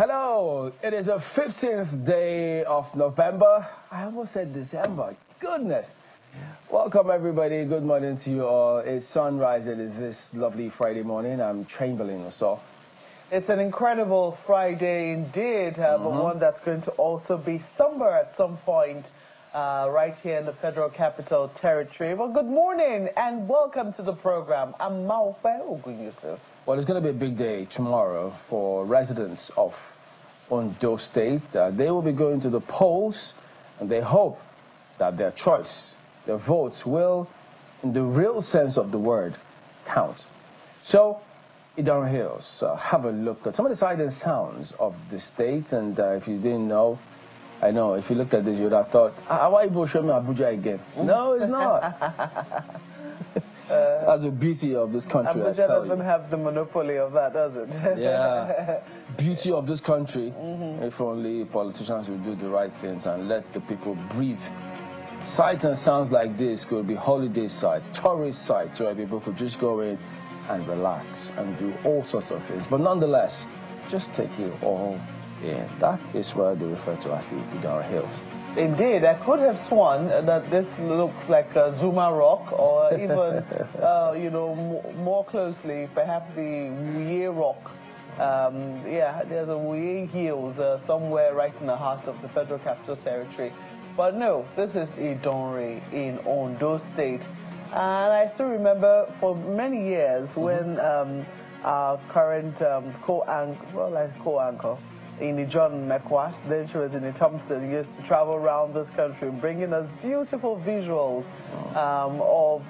Hello, it is the 15th day of November. I almost said December. Goodness. Welcome, everybody. Good morning to you all. It's sunrise. It is this lovely Friday morning. I'm Chamberlain Oso. It's an incredible Friday indeed, but one that's going to also be somber at some point right here in the Federal Capital Territory. Well, good morning and welcome to the program. I'm Maupe Ogunyusu. Well, it's going to be a big day tomorrow for residents of Ondo State. They will be going to the polls, and they hope that their choice, their votes will, in the real sense of the word, count. So, Idon Hills, have a look at some of the sights and sounds of the state. And if you didn't know, I know, if you look at this, you would have thought, why you show me Abuja again? No, it's not. That's the beauty of this country. Abuja doesn't have the monopoly of that, does it? Yeah. Beauty of this country. If only politicians would do the right things and let the people breathe. Sights and sounds like this could be holiday sites, tourist sites, where people could just go in and relax and do all sorts of things. But nonetheless, just take you all in. That is where they refer to as the Idon Hills. Indeed, I could have sworn that this looks like a Zuma Rock, or even, you know, more closely, perhaps the Wuye Rock. Yeah, there's a Wuye Hills somewhere right in the heart of the Federal Capital Territory. But no, this is Idonre in Ondo State. And I still remember for many years when our current co-anchor, in John McQuash, then she was in the Thompson, used to travel around this country bringing us beautiful visuals of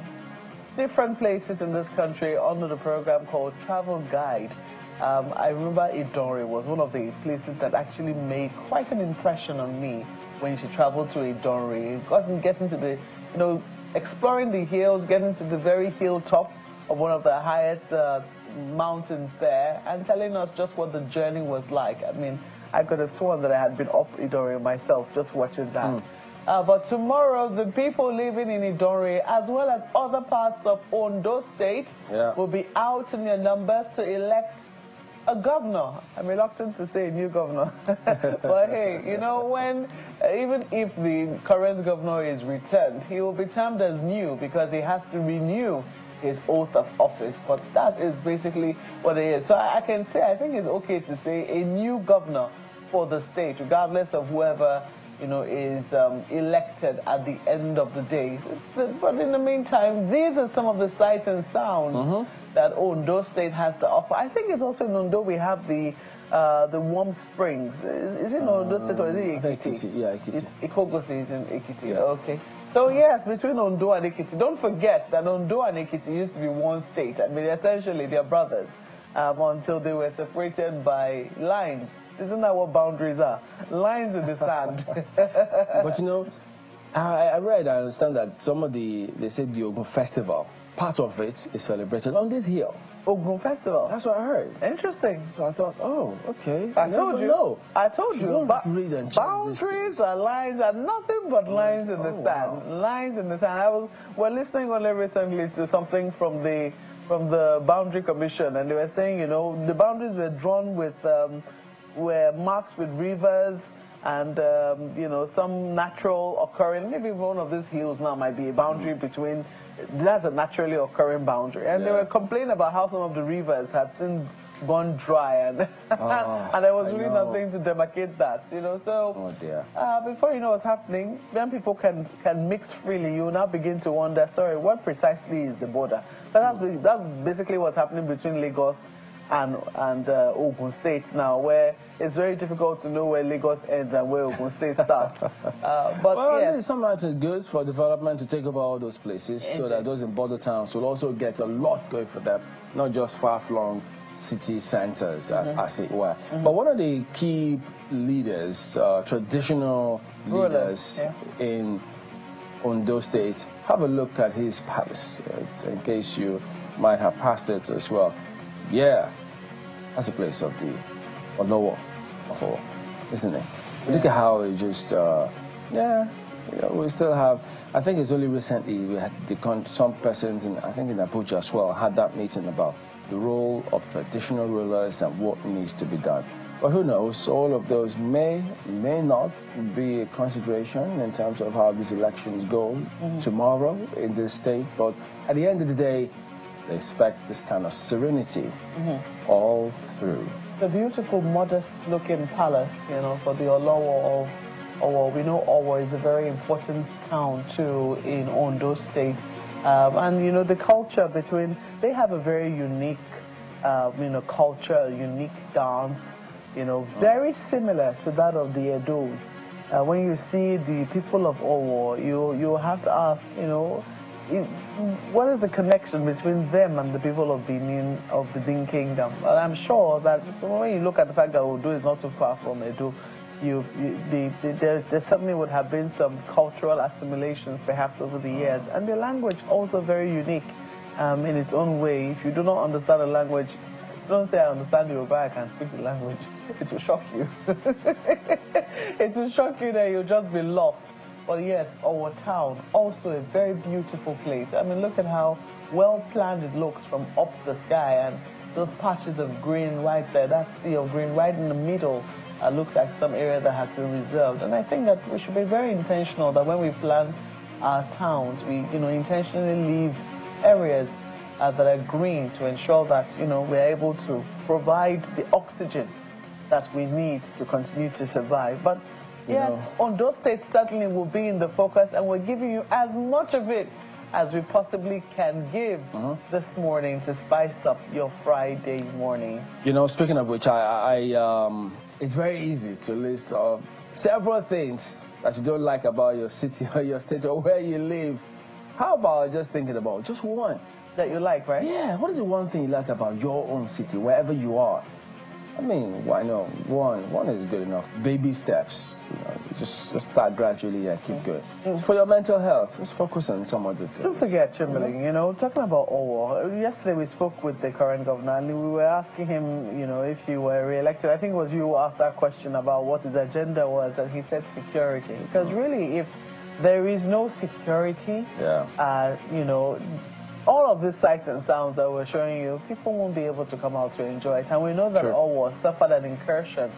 different places in this country under the program called Travel Guide. I remember Idonre was one of the places that actually made quite an impression on me when she traveled to Idonre. Getting to the, you know, exploring the hills, getting to the very hilltop of one of the highest mountains there, and telling us just what the journey was like. I mean, I could have sworn that I had been up Idonre myself just watching that. But tomorrow, the people living in Idonre, as well as other parts of Ondo State, will be out in their numbers to elect a governor. I'm reluctant to say a new governor. But hey, you know, when even if the current governor is returned, he will be termed as new because he has to renew his oath of office. But that is basically what it is. So I can say, I think it's okay to say a new governor for the state, regardless of whoever, you know, is elected at the end of the day. But in the meantime, these are some of the sights and sounds that Ondo State has to offer. I think it's also in Ondo we have the warm springs. Is it in Ondo State or is it Ekiti? Yeah, Ekiti. Ikogosi is in Ekiti. Yeah. Okay. So yes, between Ondo and Ekiti, don't forget that Ondo and Ekiti used to be one state. I mean, essentially they're brothers until they were separated by lines. Isn't that what boundaries are? Lines in the sand. But you know, I understand that some of they said the Ogun Festival, part of it is celebrated on this hill. Ogun Festival? That's what I heard. Interesting. So I thought, oh, okay. I told you. I told you. Boundaries and lines are nothing but lines in the sand. Wow. Lines in the sand. We're listening only recently to something from the Boundary Commission, and they were saying, you know, the boundaries were drawn with were marked with rivers and you know, some natural occurring. Maybe one of these hills now might be a boundary between. That's a naturally occurring boundary, and they were complaining about how some of the rivers had since gone dry, and and there was really nothing to demarcate that, you know. So before you know what's happening, when people can mix freely, you now begin to wonder, sorry, what precisely is the border? But that's basically what's happening between Lagos and Ogun State now, where it's very difficult to know where Lagos ends and where Ogun State starts. But well, yes, sometimes it's good for development to take over all those places, so that those in border towns will also get a lot going for them, not just far-flung city centers, as it were. But one of the key leaders, traditional leaders in Ondo State, have a look at his palace, in case you might have passed it as well. Yeah, that's a place of the Olowo, isn't it? Look at how it just, you know, we still have, I think it's only recently we had some persons, I think in Abuja as well, had that meeting about the role of traditional rulers and what needs to be done. But who knows, all of those may not be a consideration in terms of how these elections go tomorrow in the state. But at the end of the day, they expect this kind of serenity all through. The beautiful, modest-looking palace, for the Olawa of Owo. We know Owo is a very important town, too, in Ondo State. And, the culture between, they have a very unique, culture, a unique dance, very similar to that of the Edos. When you see the people of Owo, you have to ask, what is the connection between them and the people of Benin, of the Benin Kingdom? Well, I'm sure that when you look at the fact that Ondo is not so far from Edo, there certainly would have been some cultural assimilations perhaps over the years. And the language also very unique in its own way. If you do not understand the language, don't say I understand Yoruba, I can speak the language. It will shock you. It will shock you that you'll just be lost. But yes, our town, also a very beautiful place. I mean, look at how well planned it looks from up the sky, and those patches of green right there, that sea of green right in the middle, looks like some area that has been reserved. And I think that we should be very intentional that when we plan our towns, we intentionally leave areas that are green to ensure that we're able to provide the oxygen that we need to continue to survive. But yes, Ondo State certainly will be in the focus, and we're giving you as much of it as we possibly can give this morning to spice up your Friday morning. Speaking of which, it's very easy to list several things that you don't like about your city or your state or where you live. How about just thinking about just one? That you like, right? Yeah, what is the one thing you like about your own city, wherever you are? I mean, why not? One is good enough. Baby steps. Just start gradually and keep going. For your mental health, just focus on some other things. Don't forget, Chamberlain, talking about Owo, yesterday we spoke with the current governor and we were asking him, if he were re-elected. I think it was you who asked that question about what his agenda was, and he said security. Because really, if there is no security, all of these sights and sounds that we're showing you, people won't be able to come out to enjoy it. And we know that Owo suffered an incursion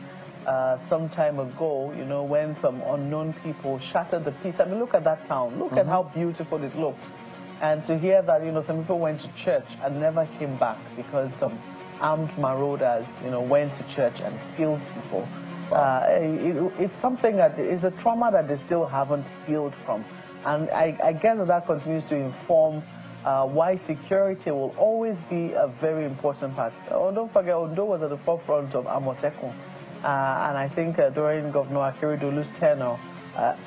some time ago, when some unknown people shattered the peace. I mean, look at that town. Look at how beautiful it looks. And to hear that, some people went to church and never came back because some armed marauders, went to church and killed people. It's something that is a trauma that they still haven't healed from. And I guess that continues to inform why security will always be a very important part. Don't forget, Ondo was at the forefront of Amotekun. And I think during Governor Akeredolu's tenure,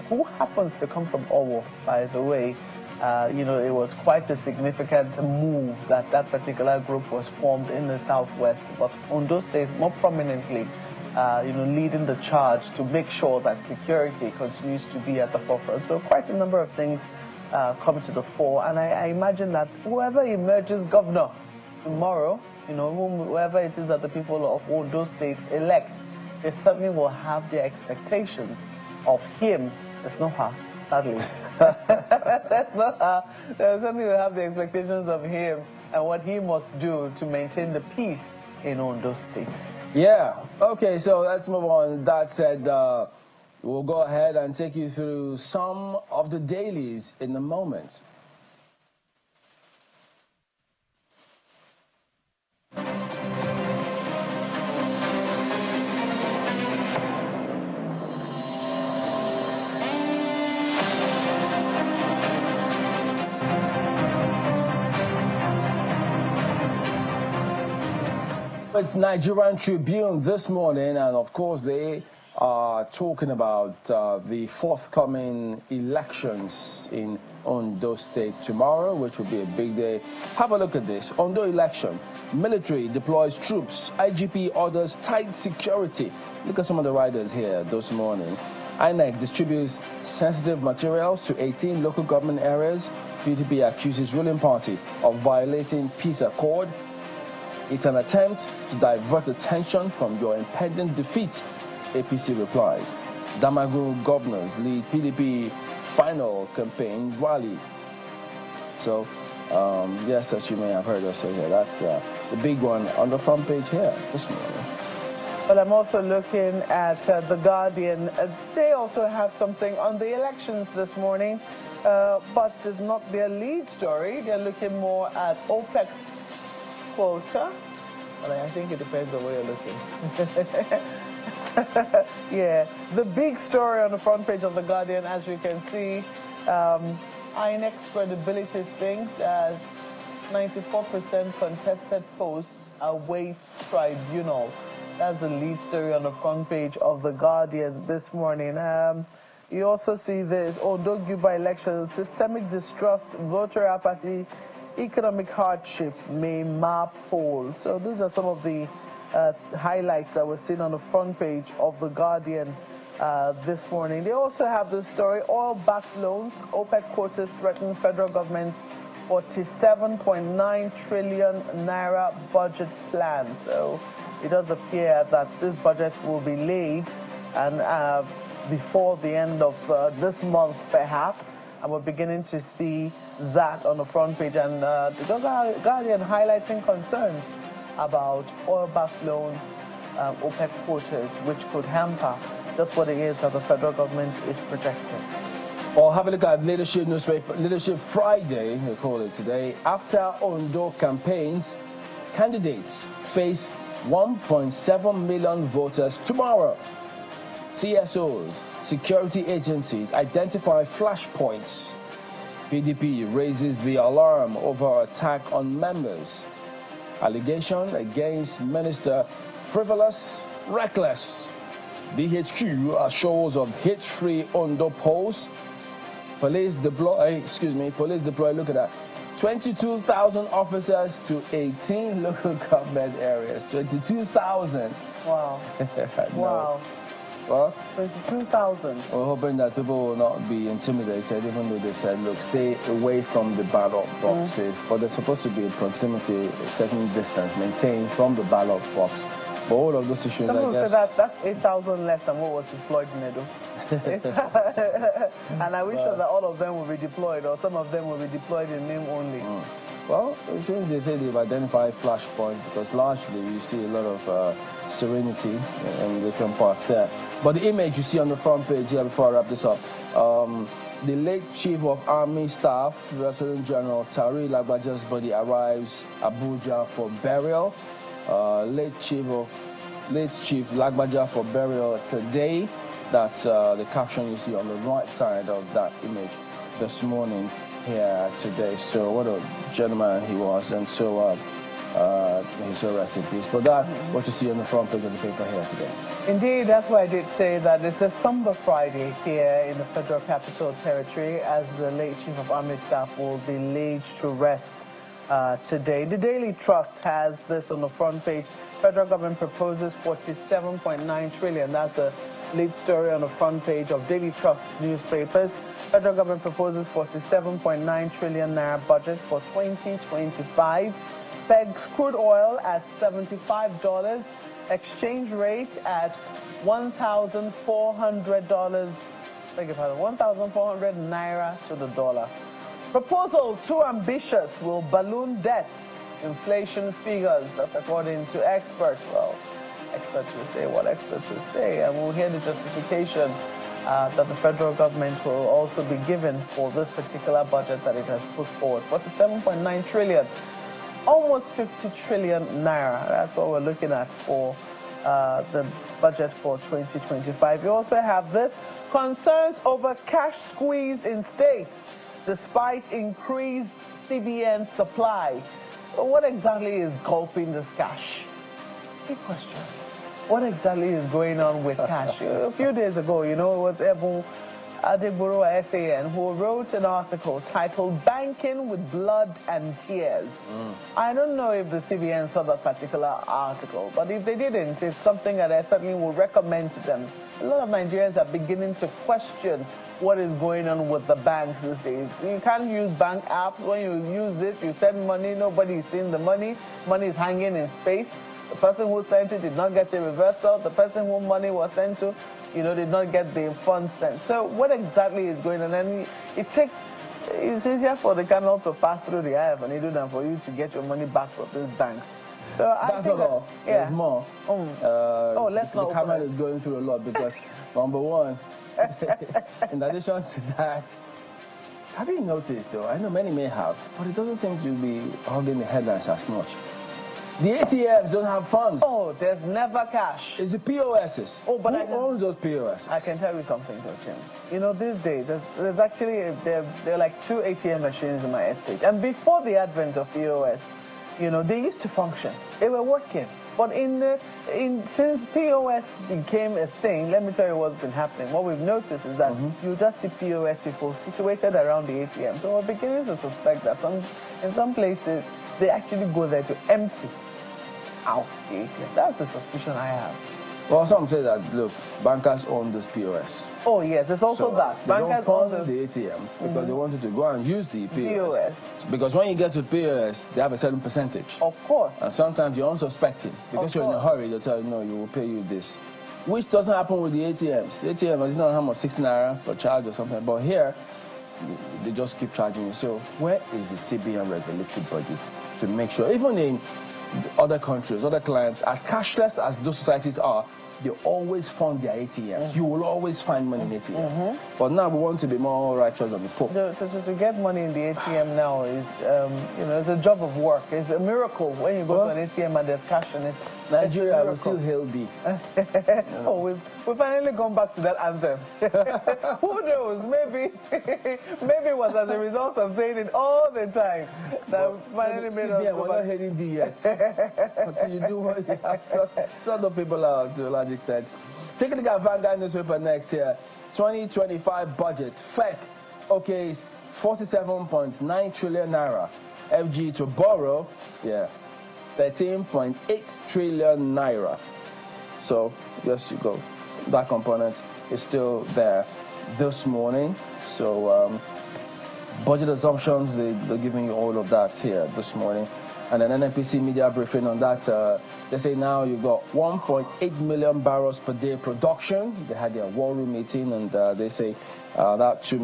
who happens to come from Owo, by the way, it was quite a significant move that particular group was formed in the southwest. But Ondo State, more prominently, leading the charge to make sure that security continues to be at the forefront. So quite a number of things come to the fore, and I imagine that whoever emerges governor tomorrow, whoever it is that the people of Ondo State elect, they certainly will have their expectations of him. It's not her, sadly. That's not her. They certainly will have the expectations of him and what he must do to maintain the peace in Ondo State. Yeah. Okay, so let's move on. That said, we'll go ahead and take you through some of the dailies in a moment. But Nigerian Tribune this morning, and of course they are talking about the forthcoming elections in Ondo State tomorrow, which will be a big day. Have a look at this. Ondo election. Military deploys troops. IGP orders tight security. Look at some of the riders here this morning. INEC distributes sensitive materials to 18 local government areas. PDP accuses ruling party of violating peace accord. It's an attempt to divert attention from your impending defeat, APC replies. Damagun governors lead PDP final campaign rally. So, yes, as you may have heard us say here, that's the big one on the front page here this morning. But I'm also looking at The Guardian. They also have something on the elections this morning, but it's not their lead story. They're looking more at OPEC quota. Well, I think it depends on where you're looking. Yeah, the big story on the front page of The Guardian, as you can see, INEC's credibility thinks as 94% contested posts await tribunal. That's the lead story on the front page of The Guardian this morning. You also see this Ondo Guba election, systemic distrust, voter apathy, economic hardship may mar poll. So these are some of the highlights that we're seeing on the front page of The Guardian this morning. They also have the story, oil-backed loans, OPEC quotas threaten federal government's 47.9 trillion naira budget plan. So it does appear that this budget will be laid and before the end of this month, perhaps, and we're beginning to see that on the front page. And the Guardian highlighting concerns about oil-backed loans, OPEC quotas, which could hamper just what it is that the federal government is projecting. Or have a look at Leadership newspaper, Leadership Friday, they call it today. After Ondo campaigns, candidates face 1.7 million voters tomorrow. CSOs, security agencies identify flashpoints. PDP raises the alarm over attack on members. Allegation against minister frivolous, reckless. DHQ assures of hate-free Ondo polls. Police deploy, look at that. 22,000 officers to 18 local government areas. 22,000. Wow. Wow. Well, 22,000. we're hoping that people will not be intimidated, even though they've said, look, stay away from the ballot boxes. But there's supposed to be a proximity, a certain distance maintained from the ballot box. But all of those issues, Some I guess... say that's 8,000 less than what was deployed in Edo. And I wish that all of them will be deployed, or some of them will be deployed in name only. Well, since they say they've identified flashpoints, because largely you see a lot of serenity in different parts there. But the image you see on the front page here, before I wrap this up, the late Chief of Army Staff, Lieutenant General Tari Lagbaja's body arrives Abuja for burial. Late Chief Lagbaja for burial today. That's the caption you see on the right side of that image this morning here today. So what a gentleman he was, and so he's so rest in peace. But that what you see on the front page of the paper here today. Indeed, that's why I did say that it's a somber Friday here in the Federal Capital Territory, as the late Chief of Army Staff will be laid to rest today. The Daily Trust has this on the front page. Federal government proposes 47.9 trillion. That's a lead story on the front page of Daily Trust newspapers. Federal government proposes 47.9 trillion naira budget for 2025. Pegs crude oil at $75. Exchange rate at $1,400. Beg your pardon, 1,400 naira to the dollar. Proposal too ambitious will balloon debt. Inflation figures, that's according to experts. Well, experts will say what experts will say, and we'll hear the justification that the federal government will also be given for this particular budget that it has put forward. 47.9 trillion, almost 50 trillion naira. That's what we're looking at for the budget for 2025. You also have this, concerns over cash squeeze in states despite increased CBN supply. So what exactly is gulping this cash? Big question. What exactly is going on with cash? A few days ago, you know, it was Ebu Adeburu SAN who wrote an article titled Banking with Blood and Tears. I don't know if the CBN saw that particular article, but if they didn't, it's something that I certainly would recommend to them. A lot of Nigerians are beginning to question what is going on with the banks these days. You can't use bank apps. When you use it, you send money, nobody is seeing the money. Money is hanging in space. The person who sent it did not get a reversal. The person who money was sent to, you know, did not get the funds sent. So what exactly is going on? And it's easier for the camel to pass through the eye of a needle than for you to get your money back from these banks. So that's not all. Yeah. There's more. Let's not. The camera is going through a lot because, number one, in addition to that, have you noticed though? I know many may have, but it doesn't seem to be holding the headlines as much. The ATMs don't have funds. Oh, there's never cash. It's the POSs. Oh, but who owns those POSs? I can tell you something, though, James. You know, these days, there's actually, there are like 2 ATM machines in my estate. And before the advent of POS, you know, they used to function. They were working. But since POS became a thing, let me tell you what's been happening. What we've noticed is that you just see POS people situated around the ATM. So we're beginning to suspect that in some places, they actually go there to empty out the ATM. That's the suspicion I have. Well, some say that, look, bankers own this POS. Oh, yes, there's also that. Bankers don't fund the ATMs because they wanted to go and use the POS. Because when you get to POS, they have a certain percentage. Of course. And sometimes you're unsuspecting. Because you're in a hurry, they'll tell you, no, you will pay you this. Which doesn't happen with the ATMs. The ATM is not how much, 60 naira per charge or something. But here, they just keep charging you. So where is the CBN regulatory body to make sure, even in other countries, other clients, as cashless as those societies are, they always fund their ATMs. You will always find money in ATM. But now we want to be more righteous on the poor. To get money in the ATM now is, you know, it's a job of work. It's a miracle when you go to an ATM and there's cash in it. Nigeria will still hail thee. Oh, we've finally gone back to that anthem. Who knows? Maybe it was as a result of saying it all the time that finally made us go we're back. not hating thee yet. Until you do what you have. So the people are to a large extent. Take a look at Vanguard newspaper next here. 2025 budget. FEC, okay, is 47.9 trillion naira. FG to borrow, 13.8 trillion naira. So, yes, you go. That component is still there this morning. So, budget assumptions, they're giving you all of that here this morning. And an NNPC media briefing on that. They say now you've got 1.8 million barrels per day production. They had their war room meeting, and they say that 2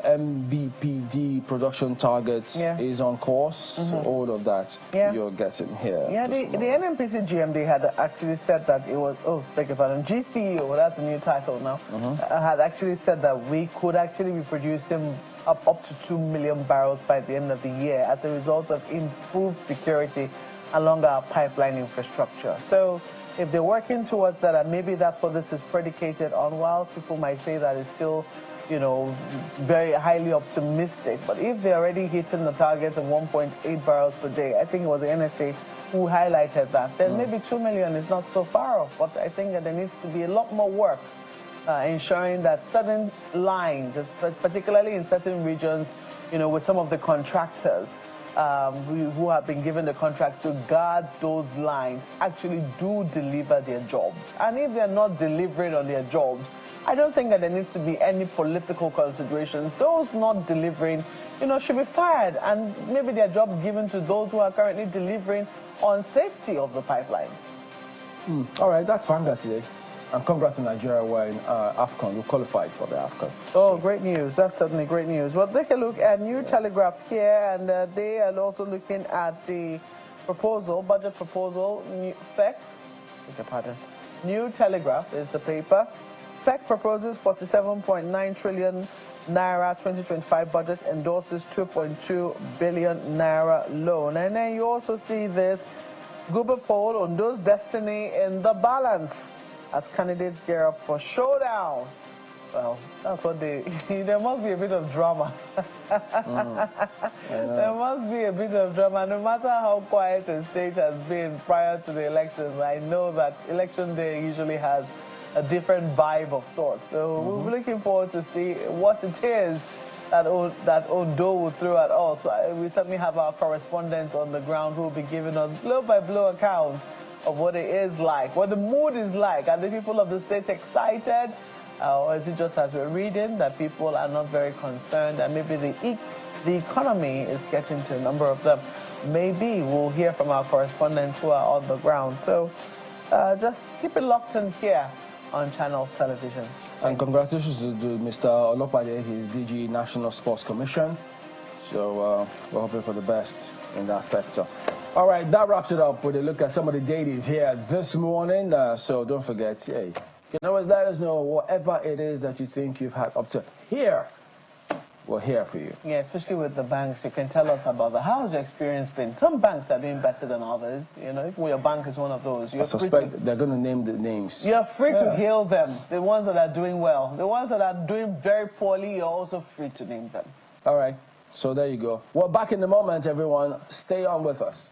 MBPD production targets is on course. So all of that you're getting here. Yeah, the NNPC GMD had actually said that it was, beg your pardon, GCEO, that's a new title now, had actually said that we could actually be producing up to 2 million barrels by the end of the year as a result of improved security along our pipeline infrastructure. So if they're working towards that, and maybe that's what this is predicated on, while people might say that it's still, you know, very highly optimistic, but if they're already hitting the target of 1.8 barrels per day, I think it was the NSA who highlighted that, then maybe 2 million is not so far off. But I think that there needs to be a lot more work ensuring that certain lines, particularly in certain regions, you know, with some of the contractors who have been given the contract to guard those lines, actually do deliver their jobs. And if they're not delivering on their jobs, I don't think that there needs to be any political considerations. Those not delivering, you know, should be fired, and maybe their jobs given to those who are currently delivering on safety of the pipelines. All right, that's Vanguard today. And congrats to Nigeria, where in AFCON, we qualified for the AFCON. Oh, great news. That's certainly great news. Well, take a look at New Telegraph here, and they are also looking at the proposal, budget proposal, FEC. New Telegraph is the paper. FEC proposes 47.9 trillion naira 2025 budget, endorses 2.2 billion naira loan. And then you also see this Google poll on Ondo's destiny in the balance as candidates gear up for showdown. Well, that's what there must be a bit of drama. There must be a bit of drama. No matter how quiet the state has been prior to the elections, I know that election day usually has a different vibe of sorts. So we'll be looking forward to see what it is that Ondo will throw at us. So we certainly have our correspondents on the ground who will be giving us blow-by-blow accounts of what it is like, what the mood is like. Are the people of the state excited? Or is it just as we're reading that people are not very concerned, and maybe the economy is getting to a number of them? Maybe we'll hear from our correspondents who are on the ground. So just keep it locked in here on Channels Television. And congratulations to Mr. Olopade, his DG National Sports Commission. So we're hoping for the best. in that sector. All right, that wraps it up with a look at some of the dailies here this morning. So don't forget, hey, you can always let us know whatever it is that you think you've had up to here. We're here for you. Yeah, especially with the banks, you can tell us about how's your experience been? Some banks are doing better than others. You know, if your bank is one of those, I suspect they're going to name the names. You're free to hail them. The ones that are doing well. The ones that are doing very poorly, you're also free to name them. All right, so there you go. We're back in a moment, everyone. Stay on with us.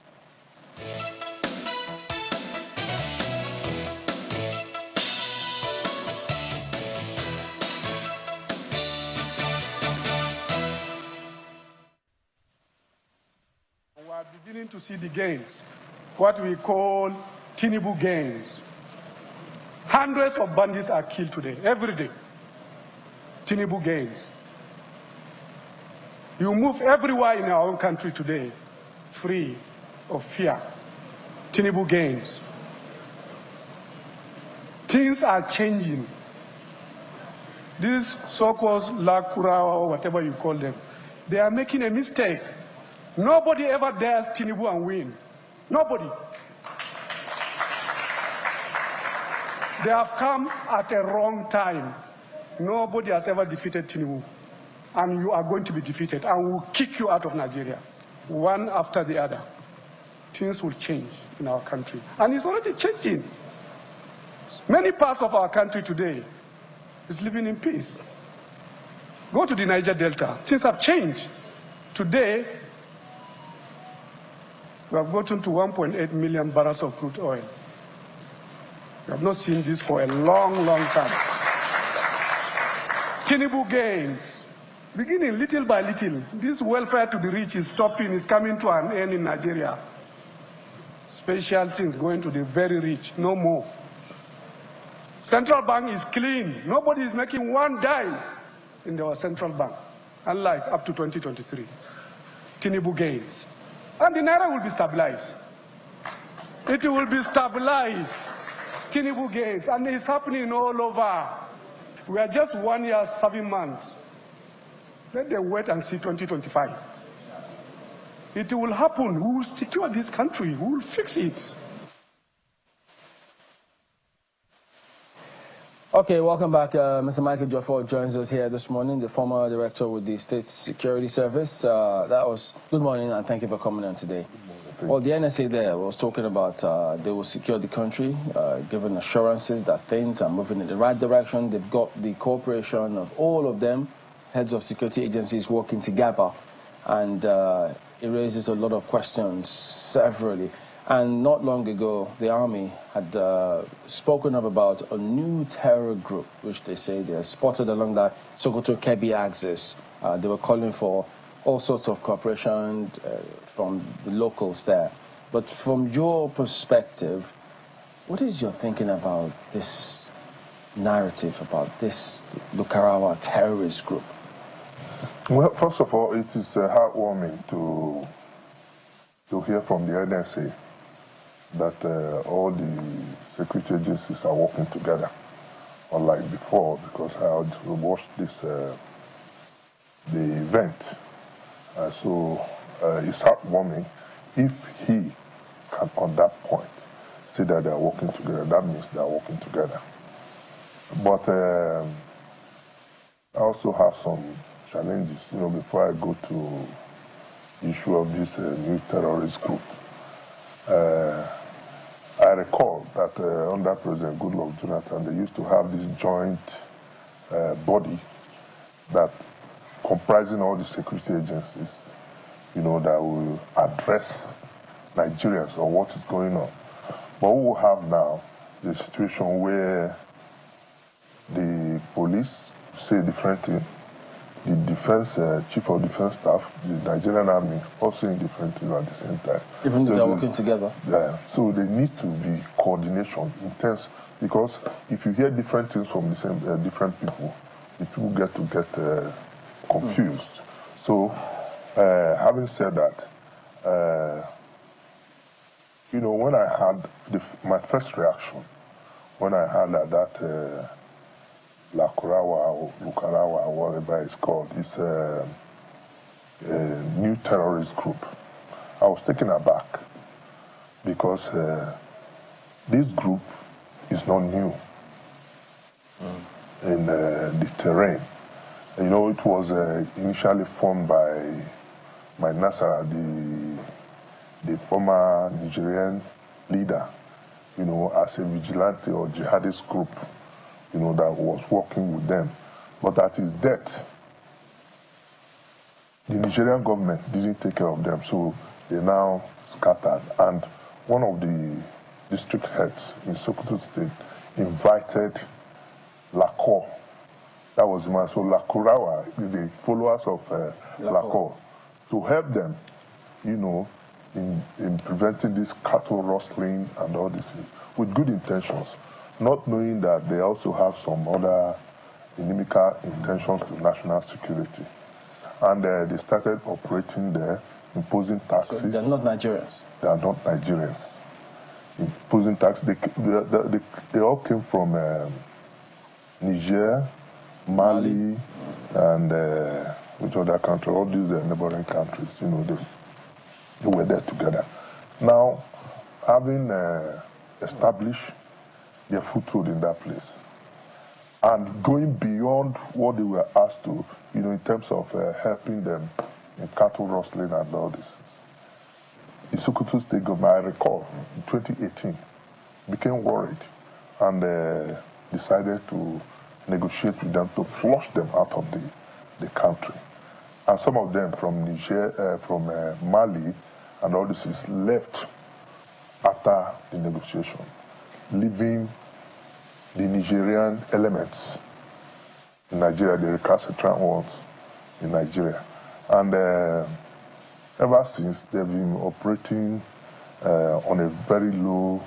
We are beginning to see the gains, what we call Tinubu gains. Hundreds of bandits are killed today, every day. Tinubu gains. You move everywhere in our own country today, free of fear. Tinubu gains. Things are changing. These so-called Lakurawa, or whatever you call them, they are making a mistake. Nobody ever dares Tinubu and win. Nobody. They have come at a wrong time. Nobody has ever defeated Tinubu. And you are going to be defeated. And we'll kick you out of Nigeria, one after the other. Things will change in our country. And it's already changing. Many parts of our country today is living in peace. Go to the Niger Delta. Things have changed. Today, we have gotten to 1.8 million barrels of crude oil. We have not seen this for a long, long time. Tinubu gains. Beginning little by little, this welfare to the rich is stopping, is coming to an end in Nigeria. Special things going to the very rich, no more. Central bank is clean. Nobody is making one dime in our central bank, unlike up to 2023. Tinubu gains. And the Naira will be stabilized. It will be stabilized. Tinubu gains. And it's happening all over. We are just 1 year, 7 months. Let them wait and see 2025. It will happen. We will secure this country. We will fix it. Okay, welcome back. Mr. Michael Joffor joins us here this morning, the former director with the State Security Service. That was good morning, and thank you for coming on today. Well, the NSA there was talking about they will secure the country, given assurances that things are moving in the right direction. They've got the cooperation of all of them, heads of security agencies working together, and it raises a lot of questions severally. And not long ago, the army had spoken up about a new terror group, which they say they are spotted along that Sokoto-Kebbi axis. They were calling for all sorts of cooperation from the locals there. But from your perspective, what is your thinking about this narrative, about this Lakurawa terrorist group? Well, first of all, it is heartwarming to hear from the NSA that all the security agencies are working together, unlike before, because I had watched this the event. So it's heartwarming. If he can, on that point, say that they are working together, that means they are working together. But I also have some challenges, before I go to the issue of this new terrorist group. I recall that under President Goodluck Jonathan, they used to have this joint body that comprising all the security agencies, that will address Nigerians on what is going on. But we will have now the situation where the police say different thing, the defense, chief of defense staff, the Nigerian army, also in different things at the same time. Even though they're working together? Yeah, so there needs to be coordination, intense, because if you hear different things from the same different people, the people get confused. So, having said that, when I had my first reaction, when I heard that Lakurawa or Lakurawa, whatever it's called, it's a new terrorist group, I I was taken aback because this group is not new in the terrain. You know, it was initially formed by Nasara, the former Nigerian leader, you know, as a vigilante or jihadist group, you know, that was working with them. But at his death, the Nigerian government didn't take care of them, so they now scattered. And one of the district heads in Sokoto State invited Lakurawa. That was the man. So Lakurawa is the followers of Lakurawa to help them, you know, in preventing this cattle rustling and all these things, with good intentions, not knowing that they also have some other inimical intentions to national security. And they started operating there, imposing taxes. So they're not Nigerians? They are not Nigerians. Imposing taxes. They all came from Niger, Mali, and which other country, all these neighboring countries, you know, they were there together. Now, having established their foothold in that place, and going beyond what they were asked to, you know, in terms of helping them in cattle rustling and all this. The Sokoto State government, I recall, in 2018, became worried and decided to negotiate with them to flush them out of the country. And some of them from Niger, from Mali and all this is left after the negotiation, leaving the Nigerian elements in Nigeria, the recalcitrant ones in Nigeria. And ever since, they've been operating on a very low,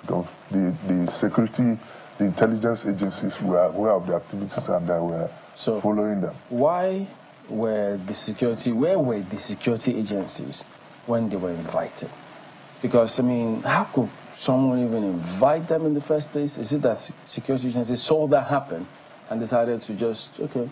the security, the intelligence agencies were aware of the activities and they were following them. Where were the security agencies when they were invited? Because, I mean, how could someone even invite them in the first place? Is it that security agencies saw that happen and decided to just, okay,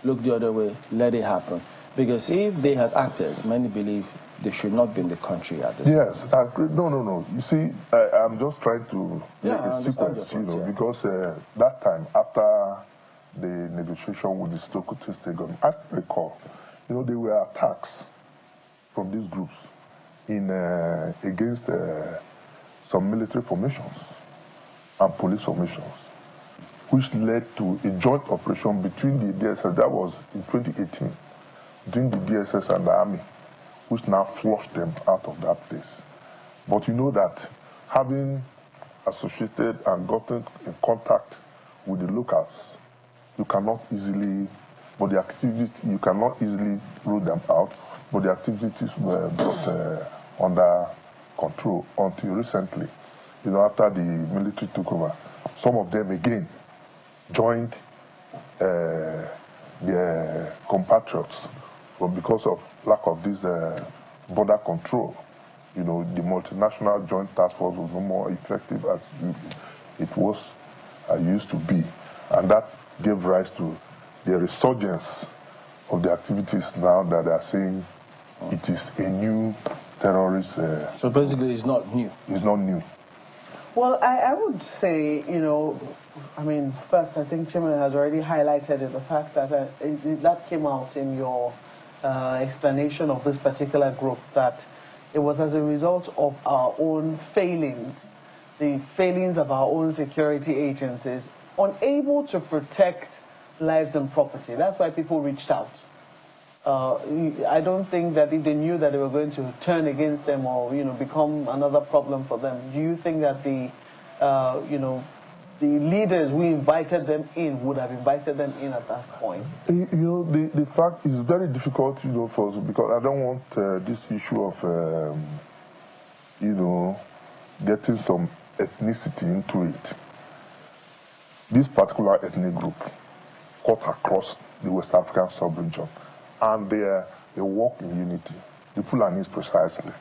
look the other way, let it happen? Because if they had acted, many believe they should not be in the country at this point. Yes, I agree. No. You see, I'm just trying to make a sequence, you know, because that time, after the negotiation with the Sokoto State government, I recall, you know, there were attacks from these groups against some military formations and police formations, which led to a joint operation between the DSS, that was in 2018, between the DSS and the army, which now flushed them out of that place. But you know that having associated and gotten in contact with the locals, you cannot easily, you cannot easily root them out, but the activities were brought under control until recently. You know, after the military took over, some of them again joined their compatriots, but because of lack of this border control, you know, the multinational joint task force was no more effective as it was used to be, and that gave rise to the resurgence of the activities now that they are saying it is a new terrorist. So basically, it's not new. It's not new. Well, I would say, you know, I mean, first, I think Chairman has already highlighted it, the fact that that came out in your explanation of this particular group, that it was as a result of our own failings, the failings of our own security agencies, unable to protect lives and property. That's why people reached out. I don't think that if they knew that they were going to turn against them or, you know, become another problem for them, do you think that you know, the leaders who invited them in would have invited them in at that point? You know, the fact is very difficult, you know, for us, because I don't want this issue of, you know, getting some ethnicity into it. This particular ethnic group cut across the West African sub-region, and they work in unity, the Fulanis precisely.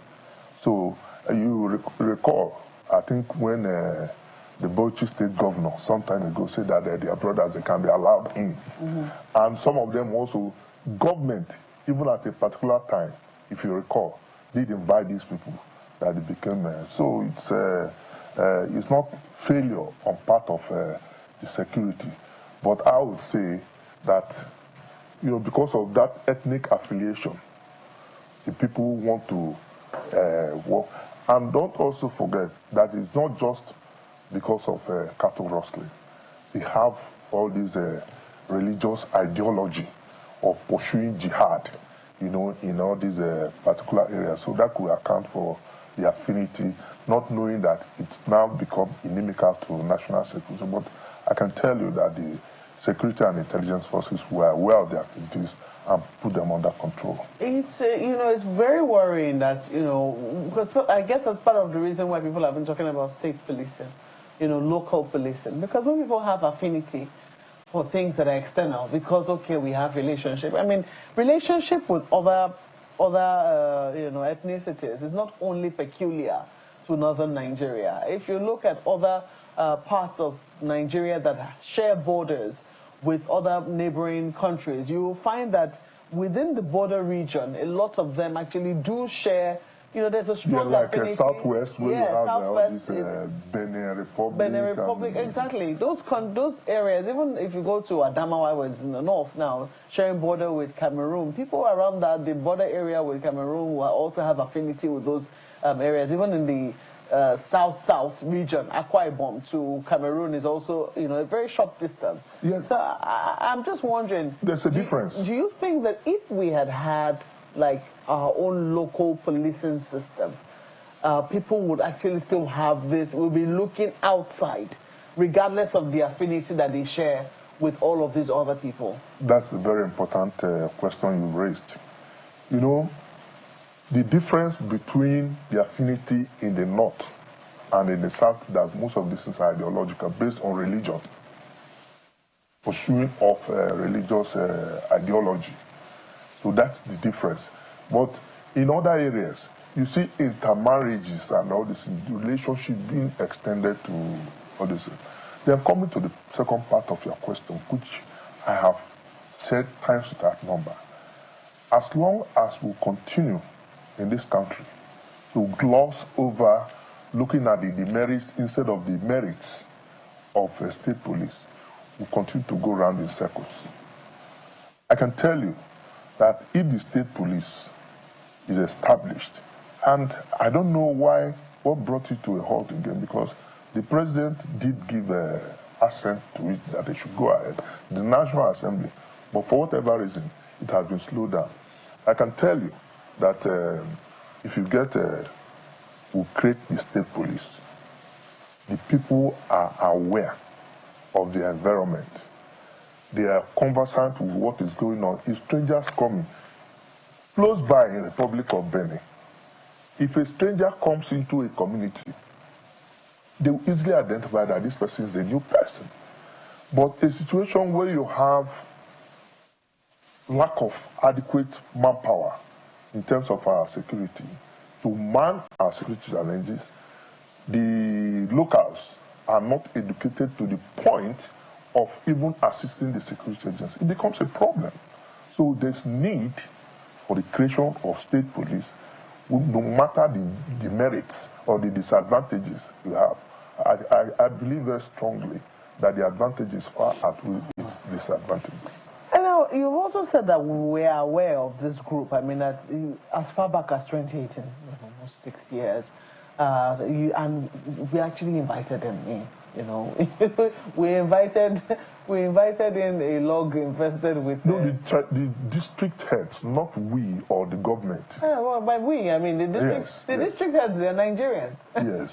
So you recall, I think when the Bauchi State governor some time ago said that their brothers, they can be allowed in. And some of them also, government, even at a particular time, if you recall, did invite these people that it became. So it's not failure on part of the security, but I would say that because of that ethnic affiliation, the people want to work. And don't also forget that it's not just because of cattle rustling. They have all these religious ideology of pursuing jihad, in all these particular areas. So that could account for the affinity, not knowing that it's now become inimical to national security. But I can tell you that the security and intelligence forces were aware of the activities and put them under control. It's it's very worrying that because I guess that's part of the reason why people have been talking about state policing, local policing, because when people have affinity for things that are external, because okay, we have relationship. I mean, relationship with other ethnicities is not only peculiar to northern Nigeria. If you look at other parts of Nigeria that share borders with other neighboring countries, you will find that within the border region, a lot of them actually do share. There's a strong affinity. Southwest, where you have Southwest, Benin Republic. Benin Republic, exactly. Those areas, even if you go to Adamawa, where it's in the north now, sharing border with Cameroon, people around the border area with Cameroon will also have affinity with those areas. Even in the south region, Akwa Ibom to Cameroon is also, a very short distance. Yes. So I'm just wondering. There's a difference. Do you think that if we had like our own local policing system, people would actually still have this, will be looking outside, regardless of the affinity that they share with all of these other people? That's a very important question you raised. The difference between the affinity in the north and in the south, that most of these things are ideological, based on religion, pursuing of religious ideology. So that's the difference. But in other areas, you see intermarriages and all this relationship being extended to all this. Then coming to the second part of your question, which I have said times that number, as long as we continue in this country to gloss over looking at the demerits instead of the merits of state police, we continue to go around in circles. I can tell you that if the state police is established, and I don't know what brought it to a halt again, because the president did give assent to it that they should go ahead, the National Assembly, but for whatever reason, it has been slowed down. I can tell you that if you we create the state police, the people are aware of the environment. They are conversant with what is going on. If strangers coming close by in the Republic of Benin, if a stranger comes into a community, they will easily identify that this person is a new person. But a situation where you have lack of adequate manpower in terms of our security, to man our security challenges, the locals are not educated to the point of even assisting the security agency. It becomes a problem. So there's need for the creation of state police, no matter the merits or the disadvantages you have. I believe very strongly that the advantages far outweigh its disadvantages. And now, you've also said that we are aware of this group. I mean, that as far back as 2018, almost 6 years, and we actually invited them in. We invited in a log infested with. No, the district heads, not we or the government. Well, by we, I mean the district heads. They are Nigerians. Yes.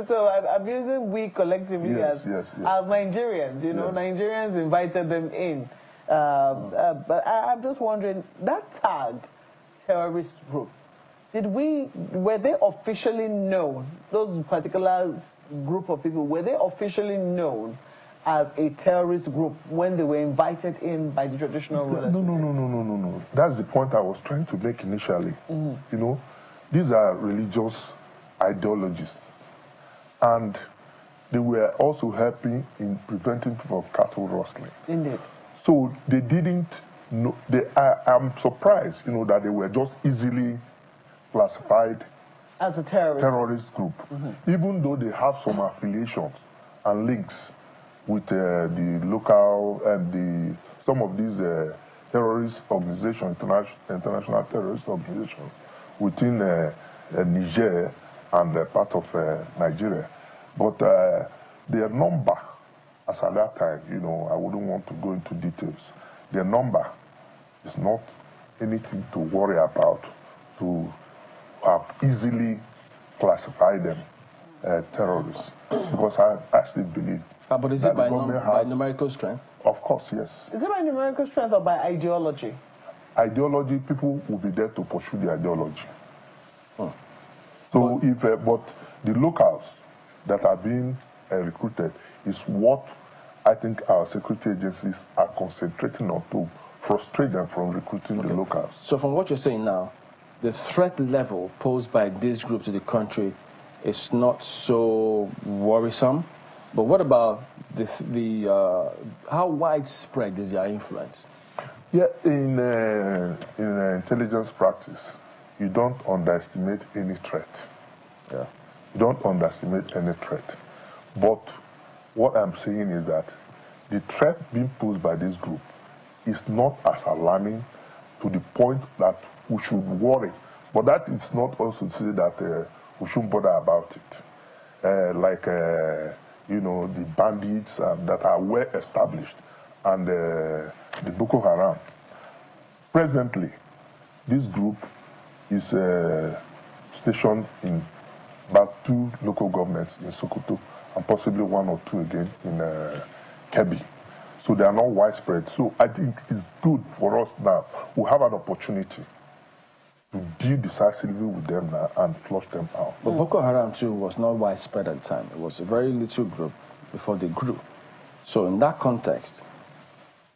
So I'm using we collectively as Nigerians. Nigerians invited them in. But I'm just wondering, that tag, terrorist group, were they officially known? Those particular group of people, were they officially known as a terrorist group when they were invited in by the traditional rulers? No. That's the point I was trying to make initially. These are religious ideologies, and they were also helping in preventing people of cattle rustling. Indeed. So they didn't know. I'm surprised, that they were just easily classified as a terrorist group, even though they have some affiliations and links with the local and some of these terrorist organizations, international terrorist organizations within Niger and part of Nigeria. But their number, as at that time, you know, I wouldn't want to go into details. Their number is not anything to worry about to have easily classified them terrorists, because I actually believe but is it by numerical strength? Of course, yes. Is it by numerical strength or by ideology? Ideology, people will be there to pursue the ideology. Oh. So but the locals that are being recruited is what I think our security agencies are concentrating on to frustrate them from recruiting the locals. So from what you're saying now, the threat level posed by this group to the country is not so worrisome. But what about how widespread is their influence? Yeah, in intelligence practice, you don't underestimate any threat. Yeah. You don't underestimate any threat. But what I'm saying is that the threat being posed by this group is not as alarming to the point that we should worry. But that is not also to say that we shouldn't bother about it. You know, the bandits that are well established and the Boko Haram. Presently, this group is stationed in about 2 local governments in Sokoto and possibly 1 or 2 again in Kebbi. So they are not widespread. So I think it's good for us now. We have an opportunity to deal decisively with them now and flush them out. But Boko Haram too was not widespread at the time. It was a very little group before they grew. So in that context,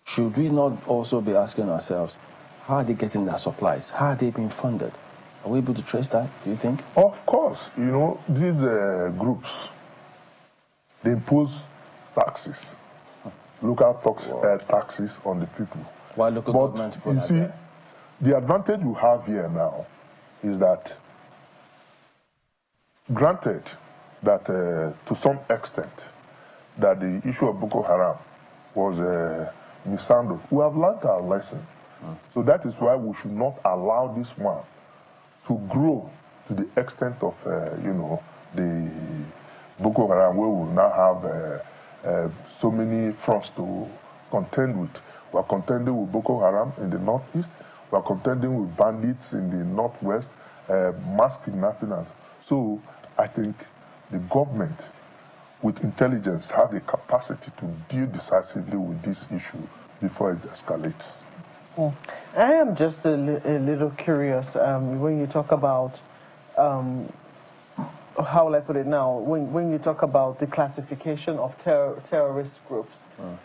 should we not also be asking ourselves, how are they getting their supplies? How are they being funded? Are we able to trace that, do you think? Of course. You know, these groups, they impose taxes, local taxes on the people. Why local government people you see, the advantage we have here now is that, granted that to some extent, that the issue of Boko Haram was mishandled, we have learned our lesson. So that is why we should not allow this one to grow to the extent of, you know, the Boko Haram, where we now have so many fronts to contend with. We are contending with Boko Haram in the northeast. We are contending with bandits in the northwest, mass kidnapping. So I think the government, with intelligence, has the capacity to deal decisively with this issue before it escalates. I am just a little curious when you talk about, how will I put it now, when you talk about the classification of terrorist groups,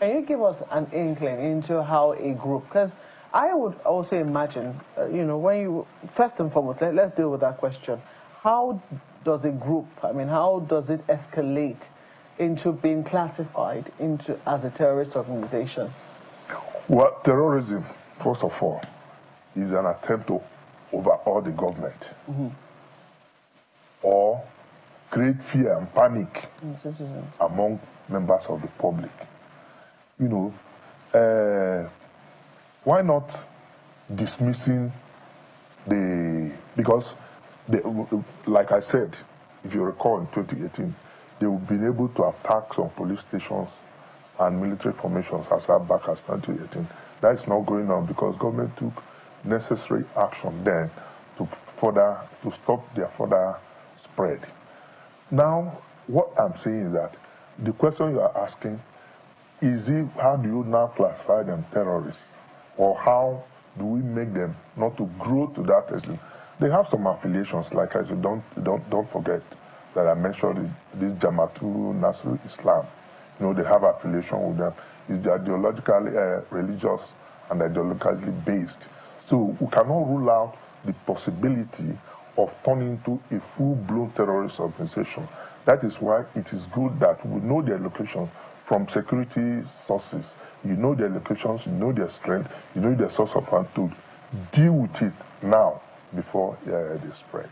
can you give us an inkling into how a group, because I would also imagine, you know, when you, first and foremost, let's deal with that question. How does a group, I mean, how does it escalate into being classified into as a terrorist organization? Well, terrorism, first of all, is an attempt to overhaul the government or create fear and panic among members of the public. You know, why not dismissing because like I said, if you recall in 2018, they've been able to attack some police stations and military formations as far back as 2018. That is not going on because government took necessary action then to stop their further spread. Now, what I'm saying is that the question you are asking is how do you now classify them terrorists, or how do we make them not to grow to that extent? They have some affiliations, like I said, don't forget that I mentioned this Jamaatul Nasrul Islam. You know, they have affiliation with them. It's ideologically religious and ideologically based. So we cannot rule out the possibility of turning into a full-blown terrorist organization. That is why it is good that we know their location from security sources. You know their locations, you know their strength, you know their source of funds to deal with it now before they spread.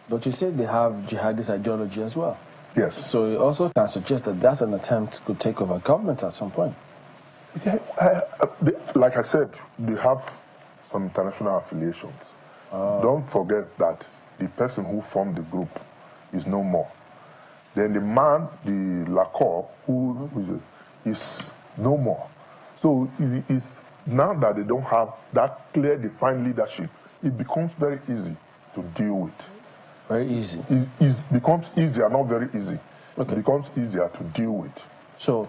But you said they have jihadist ideology as well. Yes. So you also can suggest that that's an attempt to take over government at some point. Yeah, like I said, they have some international affiliations. Don't forget that the person who formed the group is no more. Then the man, the Lakurawa, who is no more. So it's now that they don't have that clear, defined leadership, it becomes very easy to deal with. Very easy. It becomes easier, not very easy. Okay. It becomes easier to deal with. So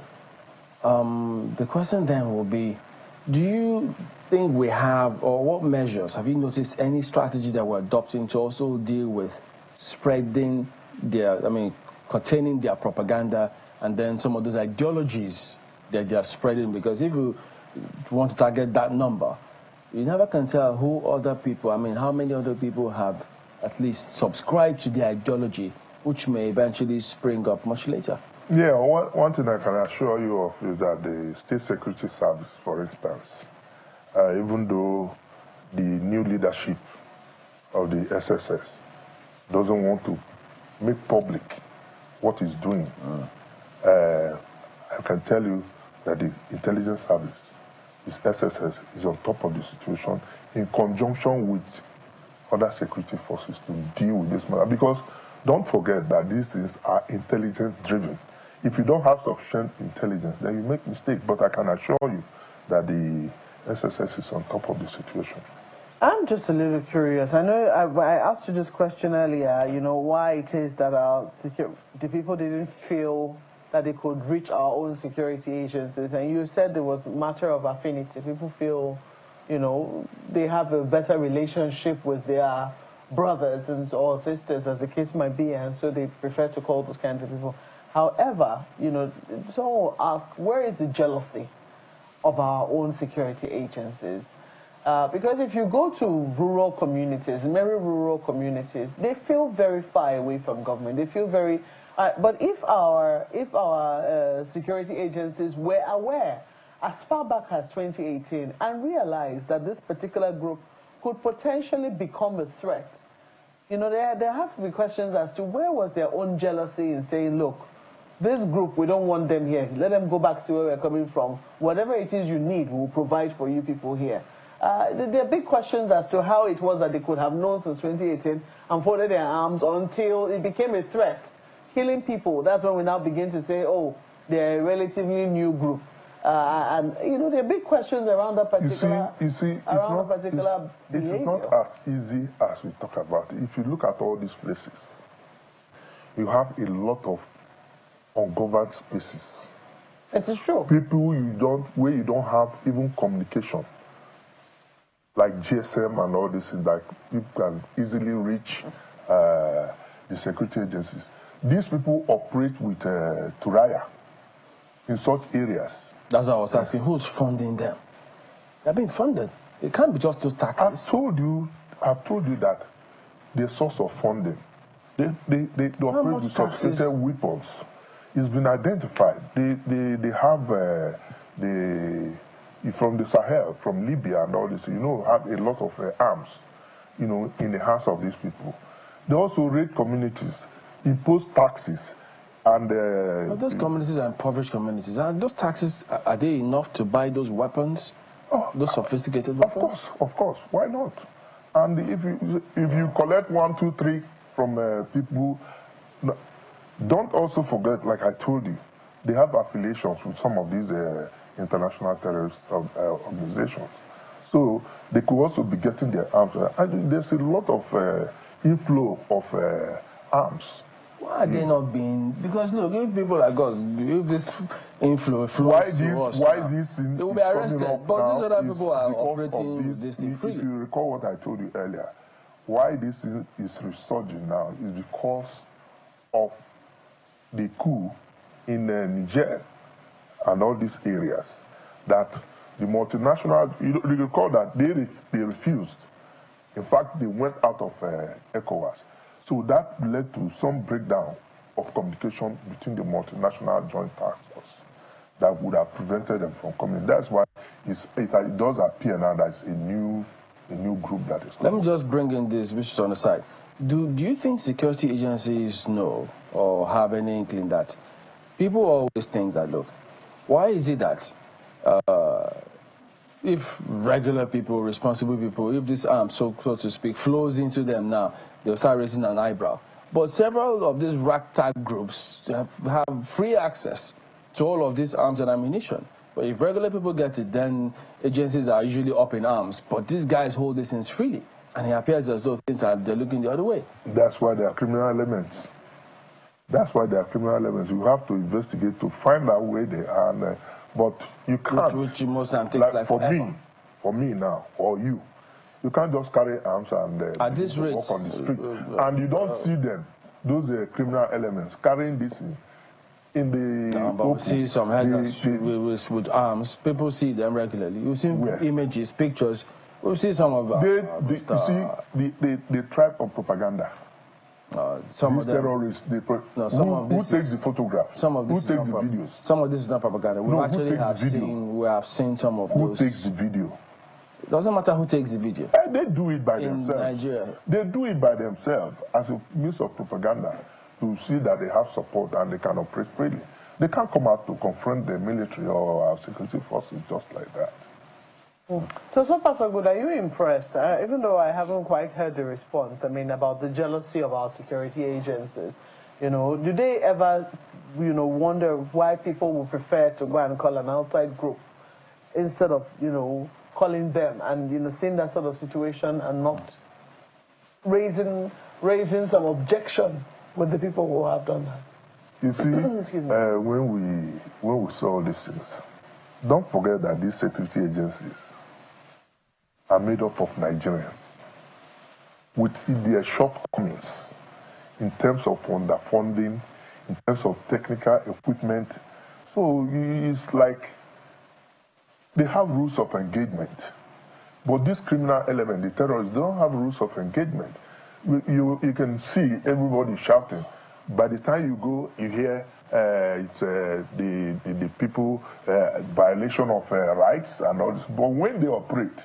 the question then will be, do you think we have, or what measures, have you noticed any strategy that we're adopting to also deal with spreading their, containing their propaganda and then some of those ideologies that they are spreading? Because if you want to target that number, you never can tell who other people, how many other people have at least subscribed to the ideology, which may eventually spring up much later. Yeah, one thing I can assure you of is that the State Security Service, for instance, even though the new leadership of the SSS doesn't want to make public what it's doing, I can tell you that the intelligence service, this SSS, is on top of the situation in conjunction with other security forces to deal with this matter. Because don't forget that these things are intelligence driven. If you don't have sufficient intelligence, then you make mistakes. But I can assure you that the SSS is on top of the situation. I'm just a little curious. I know I asked you this question earlier, why it is that the people didn't feel that they could reach our own security agencies. And you said it was a matter of affinity. People feel, they have a better relationship with their brothers or sisters, as the case might be, and so they prefer to call those kinds of people. However, someone will ask, where is the jealousy of our own security agencies? Because if you go to rural communities, very rural communities, they feel very far away from government. They feel very... but if our security agencies were aware, as far back as 2018, and realized that this particular group could potentially become a threat, there have to be questions as to where was their own jealousy in saying, look, this group, we don't want them here. Let them go back to where we're coming from. Whatever it is you need, we'll provide for you people here. There are big questions as to how it was that they could have known since 2018 and folded their arms until it became a threat, killing people. That's when we now begin to say, oh, they're a relatively new group. And, there are big questions around that particular behavior. It's not as easy as we talk about it. If you look at all these places, you have a lot of ungoverned spaces. It is true. People where you don't have even communication, like GSM and all this, like people can easily reach the security agencies. These people operate with Turaya in such areas. That's what I was asking. Who's funding them? They're being funded. It can't be just those taxes. I've told you that the source of funding, they operate with sophisticated weapons. It's been identified. They have from the Sahel, from Libya and all this, have a lot of arms, in the hands of these people. They also raid communities, impose taxes, and those communities are impoverished communities. And those taxes, are they enough to buy those weapons? Those sophisticated weapons? Of course. Why not? And if you collect 1, 2, 3 from people, don't also forget, like I told you, they have affiliations with some of these international terrorist organizations. So they could also be getting their arms. And there's a lot of inflow of arms. Why are they not being... Because look, if people like us, if this inflow flows to us, they will be arrested. But these other people are operating with this thing freely. If you recall what I told you earlier, why this is resurging now is because of the coup in Niger and all these areas, that the multinational, you recall that they refused. In fact, they went out of ECOWAS. So that led to some breakdown of communication between the multinational joint task force that would have prevented them from coming. That's why it does appear now that it's a new a new group that is Let coming. me just bring in this, which is on the side. Do you think security agencies know or have any inkling that people always think that, look, why is it that if regular people, responsible people, if this arm, so to speak, flows into them now, they'll start raising an eyebrow. But several of these ragtag groups have free access to all of these arms and ammunition. But if regular people get it, then agencies are usually up in arms. But these guys hold these things freely, and it appears as though they're looking the other way. That's why there are criminal elements. That's why there are criminal elements. You have to investigate to find out where they are. But you can't. Which most times takes like for forever. for me now, or you can't just carry arms and at this rate, walk on the street, and you don't see them. Those criminal elements carrying this in the. But we see some headers with arms. People see them regularly. You see images, pictures. We see some of them. You see, they thrive on propaganda. Some These of them, terrorists, who takes the photographs? Some of this who takes the videos? Some of this is not propaganda. We have seen some of those. Who takes the video? It doesn't matter who takes the video. They do it by in themselves. Nigeria. They do it by themselves as a means of propaganda to see that they have support and they can operate freely. They can't come out to confront the military or our security forces just like that. So far so good. Are you impressed? Even though I haven't quite heard the response, I mean, about the jealousy of our security agencies, do they ever, wonder why people would prefer to go and call an outside group instead of, calling them and, seeing that sort of situation and not raising some objection with the people who have done that? You see, when we saw all these things, don't forget that these security agencies are made up of Nigerians with their shortcomings in terms of underfunding, in terms of technical equipment. So it's like they have rules of engagement. But this criminal element, the terrorists, don't have rules of engagement. You can see everybody shouting. By the time you go, you hear it's the people violation of rights and all this. But when they operate,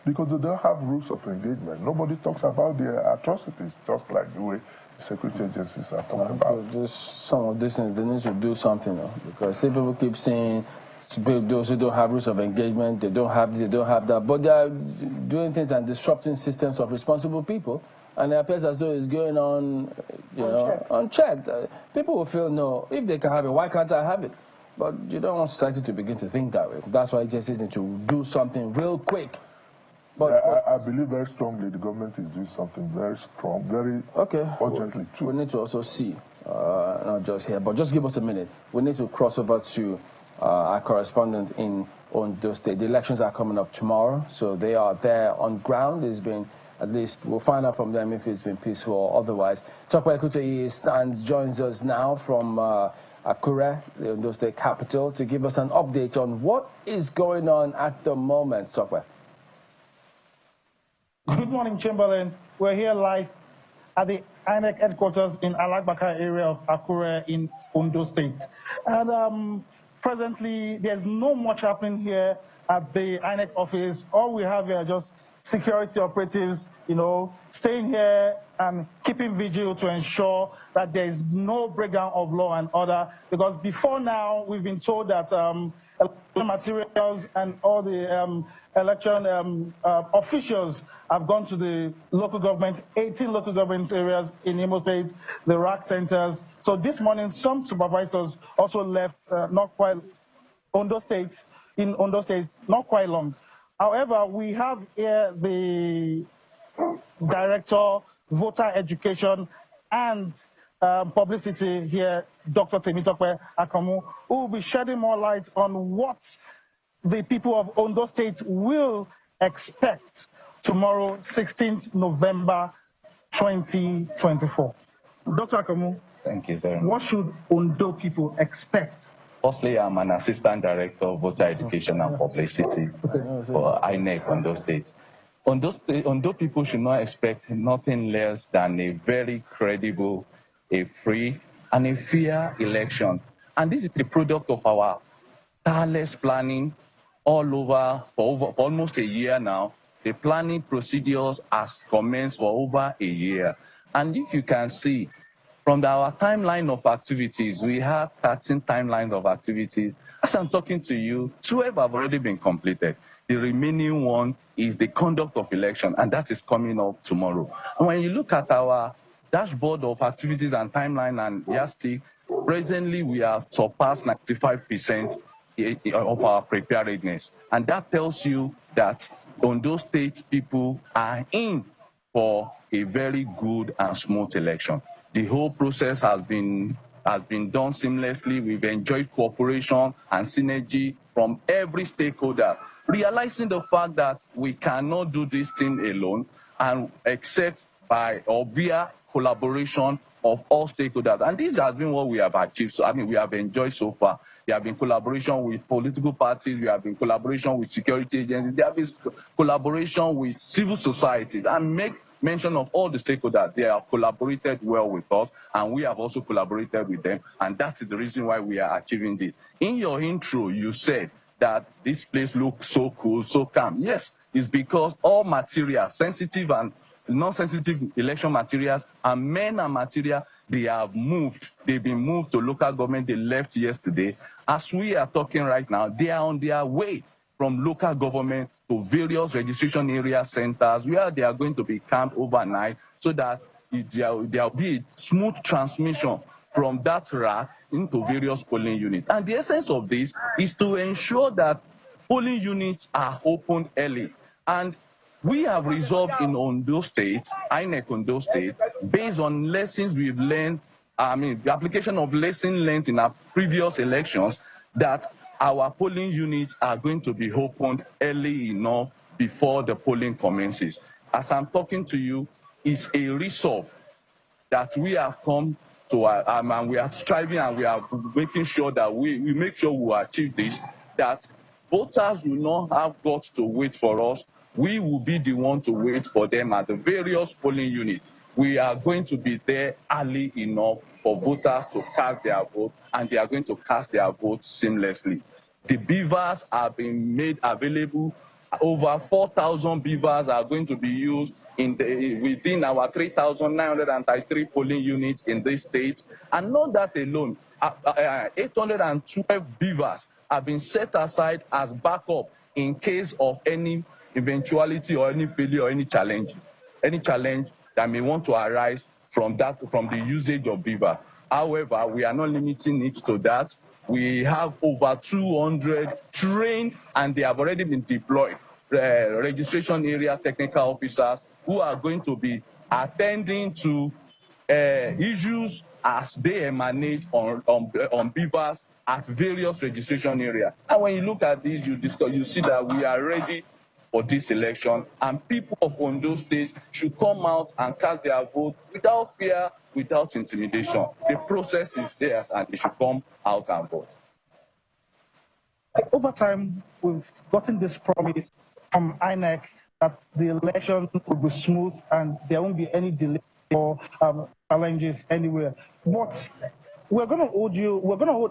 because they don't have rules of engagement, nobody talks about their atrocities, just like the way the security agencies are talking about. Some of these things, they need to do something, because people keep saying those who don't have rules of engagement, they don't have this, they don't have that, but they are doing things and disrupting systems of responsible people. And it appears as though it's going on, unchecked. People will feel, no, if they can have it, why can't I have it? But you don't want society to begin to think that way. That's why agencies need to do something real quick. But I believe very strongly the government is doing something very strong, very urgently too. We need to also see, not just here, but just give us a minute. We need to cross over to our correspondent in Ondo State. The elections are coming up tomorrow, so they are there on ground. It's been, at least we'll find out from them if it's been peaceful or otherwise. Tokwe Kutoyi joins us now from Akure, the Ondo State capital, to give us an update on what is going on at the moment. Tokwe. Good morning, Chamberlain. We're here live at the INEC headquarters in Alagbaka area of Akure in Ondo State. And presently, there's not much happening here at the INEC office. All we have here are just security operatives, staying here and keeping vigil to ensure that there is no breakdown of law and order. Because before now, we've been told that materials and all the election officials have gone to the local government, 18 local government areas in Imo State, the RAC centers. So this morning, some supervisors also left in Ondo State, not quite long. However, we have here the Director, Voter Education and Publicity here, Dr. Temitope Akamu, who will be shedding more light on what the people of Ondo State will expect tomorrow, 16th November 2024. Dr. Akamu, thank you very much. What should Ondo people expect? Firstly, I'm an Assistant Director of Voter Education and Publicity for INEC Ondo State. Ondo people should not expect nothing less than a very credible, a free, and a fair election. And this is the product of our tireless planning all over for almost a year now The planning procedures has commenced for over a year. And if you can see, from our timeline of activities, we have 13 timelines of activities. As I'm talking to you, 12 have already been completed. The remaining one is the conduct of election, and that is coming up tomorrow. And when you look at our dashboard of activities and timeline and yardstick, presently we have surpassed 95% of our preparedness. And that tells you that Ondo State people are in for a very good and smooth election. The whole process has been done seamlessly. We've enjoyed cooperation and synergy from every stakeholder, realizing the fact that we cannot do this thing alone, and except by or via collaboration of all stakeholders. And this has been what we have achieved. So, I mean, we have enjoyed so far. There have been collaboration with political parties. We have been collaboration with security agencies. There have been collaboration with civil societies. And make mention of all the stakeholders. They have collaborated well with us, and we have also collaborated with them. And that is the reason why we are achieving this. In your intro, you said that this place looks so cool, so calm. Yes, it's because all materials, sensitive and non-sensitive election materials and men and material, they have moved. They've been moved to local government. They left yesterday. As we are talking right now, they are on their way from local government to various registration area centers where they are going to be camped overnight, so that there will be a smooth transmission from that rack into various polling units. And the essence of this is to ensure that polling units are opened early. And we have resolved in Ondo State, INEC Ondo State, based on lessons we've learned, the application of lessons learned in our previous elections, that our polling units are going to be opened early enough before the polling commences. As I'm talking to you, it's a resolve that we have come to, and we are striving and we are making sure that we make sure we achieve this, that voters will not have got to wait for us. We will be the one to wait for them at the various polling units. We are going to be there early enough for voters to cast their vote, and they are going to cast their vote seamlessly. The beavers are being made available. Over 4,000 beavers are going to be used within our 3,933 polling units in this state. And not that alone, 812 beavers have been set aside as backup in case of any eventuality or any failure or any challenge that may want to arise from the usage of beaver. However, we are not limiting it to that. We have over 200 trained, and they have already been deployed, registration area technical officers who are going to be attending to issues as they emanate on beavers at various registration areas. And when you look at this, you see that we are ready for this election, and people of Ondo State should come out and cast their vote without fear, without intimidation. The process is theirs, and they should come out and vote. Over time, we've gotten this promise from INEC that the election will be smooth and there won't be any delay or challenges anywhere. But we're going to hold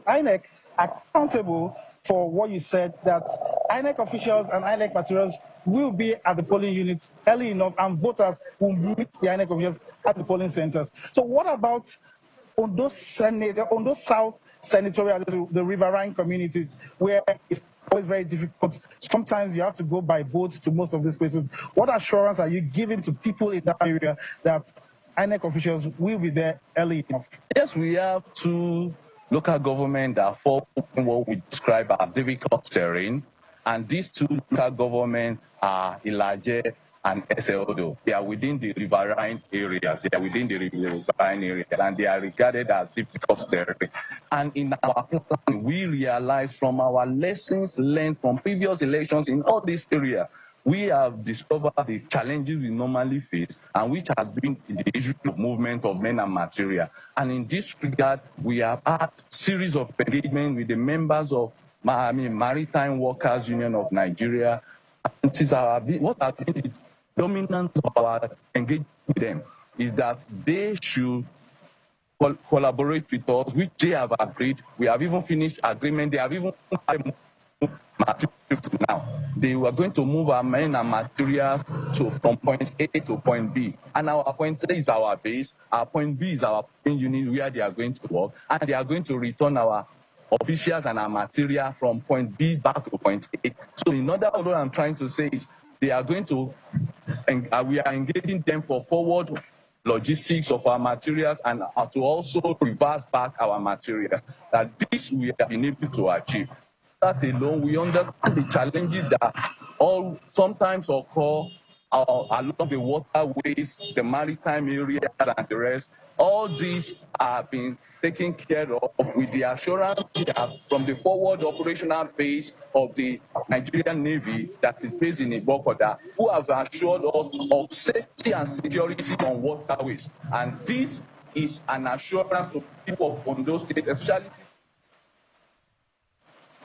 INEC accountable for what you said, that INEC officials and INEC materials will be at the polling units early enough, and voters will meet the INEC officials at the polling centers. So what about Ondo South senatorial, the riverine communities, where it's always very difficult? Sometimes you have to go by boat to most of these places. What assurance are you giving to people in that area that INEC officials will be there early enough? Yes, we have two local government that fall in what we describe as difficult terrain, and these two local governments are Ilaje and Ondo. They are within the riverine area. They are within the riverine area, and they are regarded as difficult terrain. And in our plan, we realize from our lessons learned from previous elections in all these areas, we have discovered the challenges we normally face, and which has been the issue of movement of men and material. And in this regard, we have had a series of engagement with the members of Maritime Workers Union of Nigeria. And what has been the dominant of our engagement with them is that they should collaborate with us, which they have agreed. We have even finished agreement. They have even materials now. They were going to move our men and materials from point A to point B. And our point A is our base, our point B is our unit where they are going to work, and they are going to return our officials and our material from point B back to point A. So in other words, what I'm trying to say is they are going to, and we are engaging them for forward logistics of our materials and to also reverse back our materials. That this we have been able to achieve. That alone, we understand the challenges that all sometimes occur along the waterways, the maritime areas, and the rest. All these have been taken care of with the assurance that from the forward operational base of the Nigerian Navy that is based in Ibokoda, who have assured us of safety and security on waterways. And this is an assurance to people of Ondo State, especially.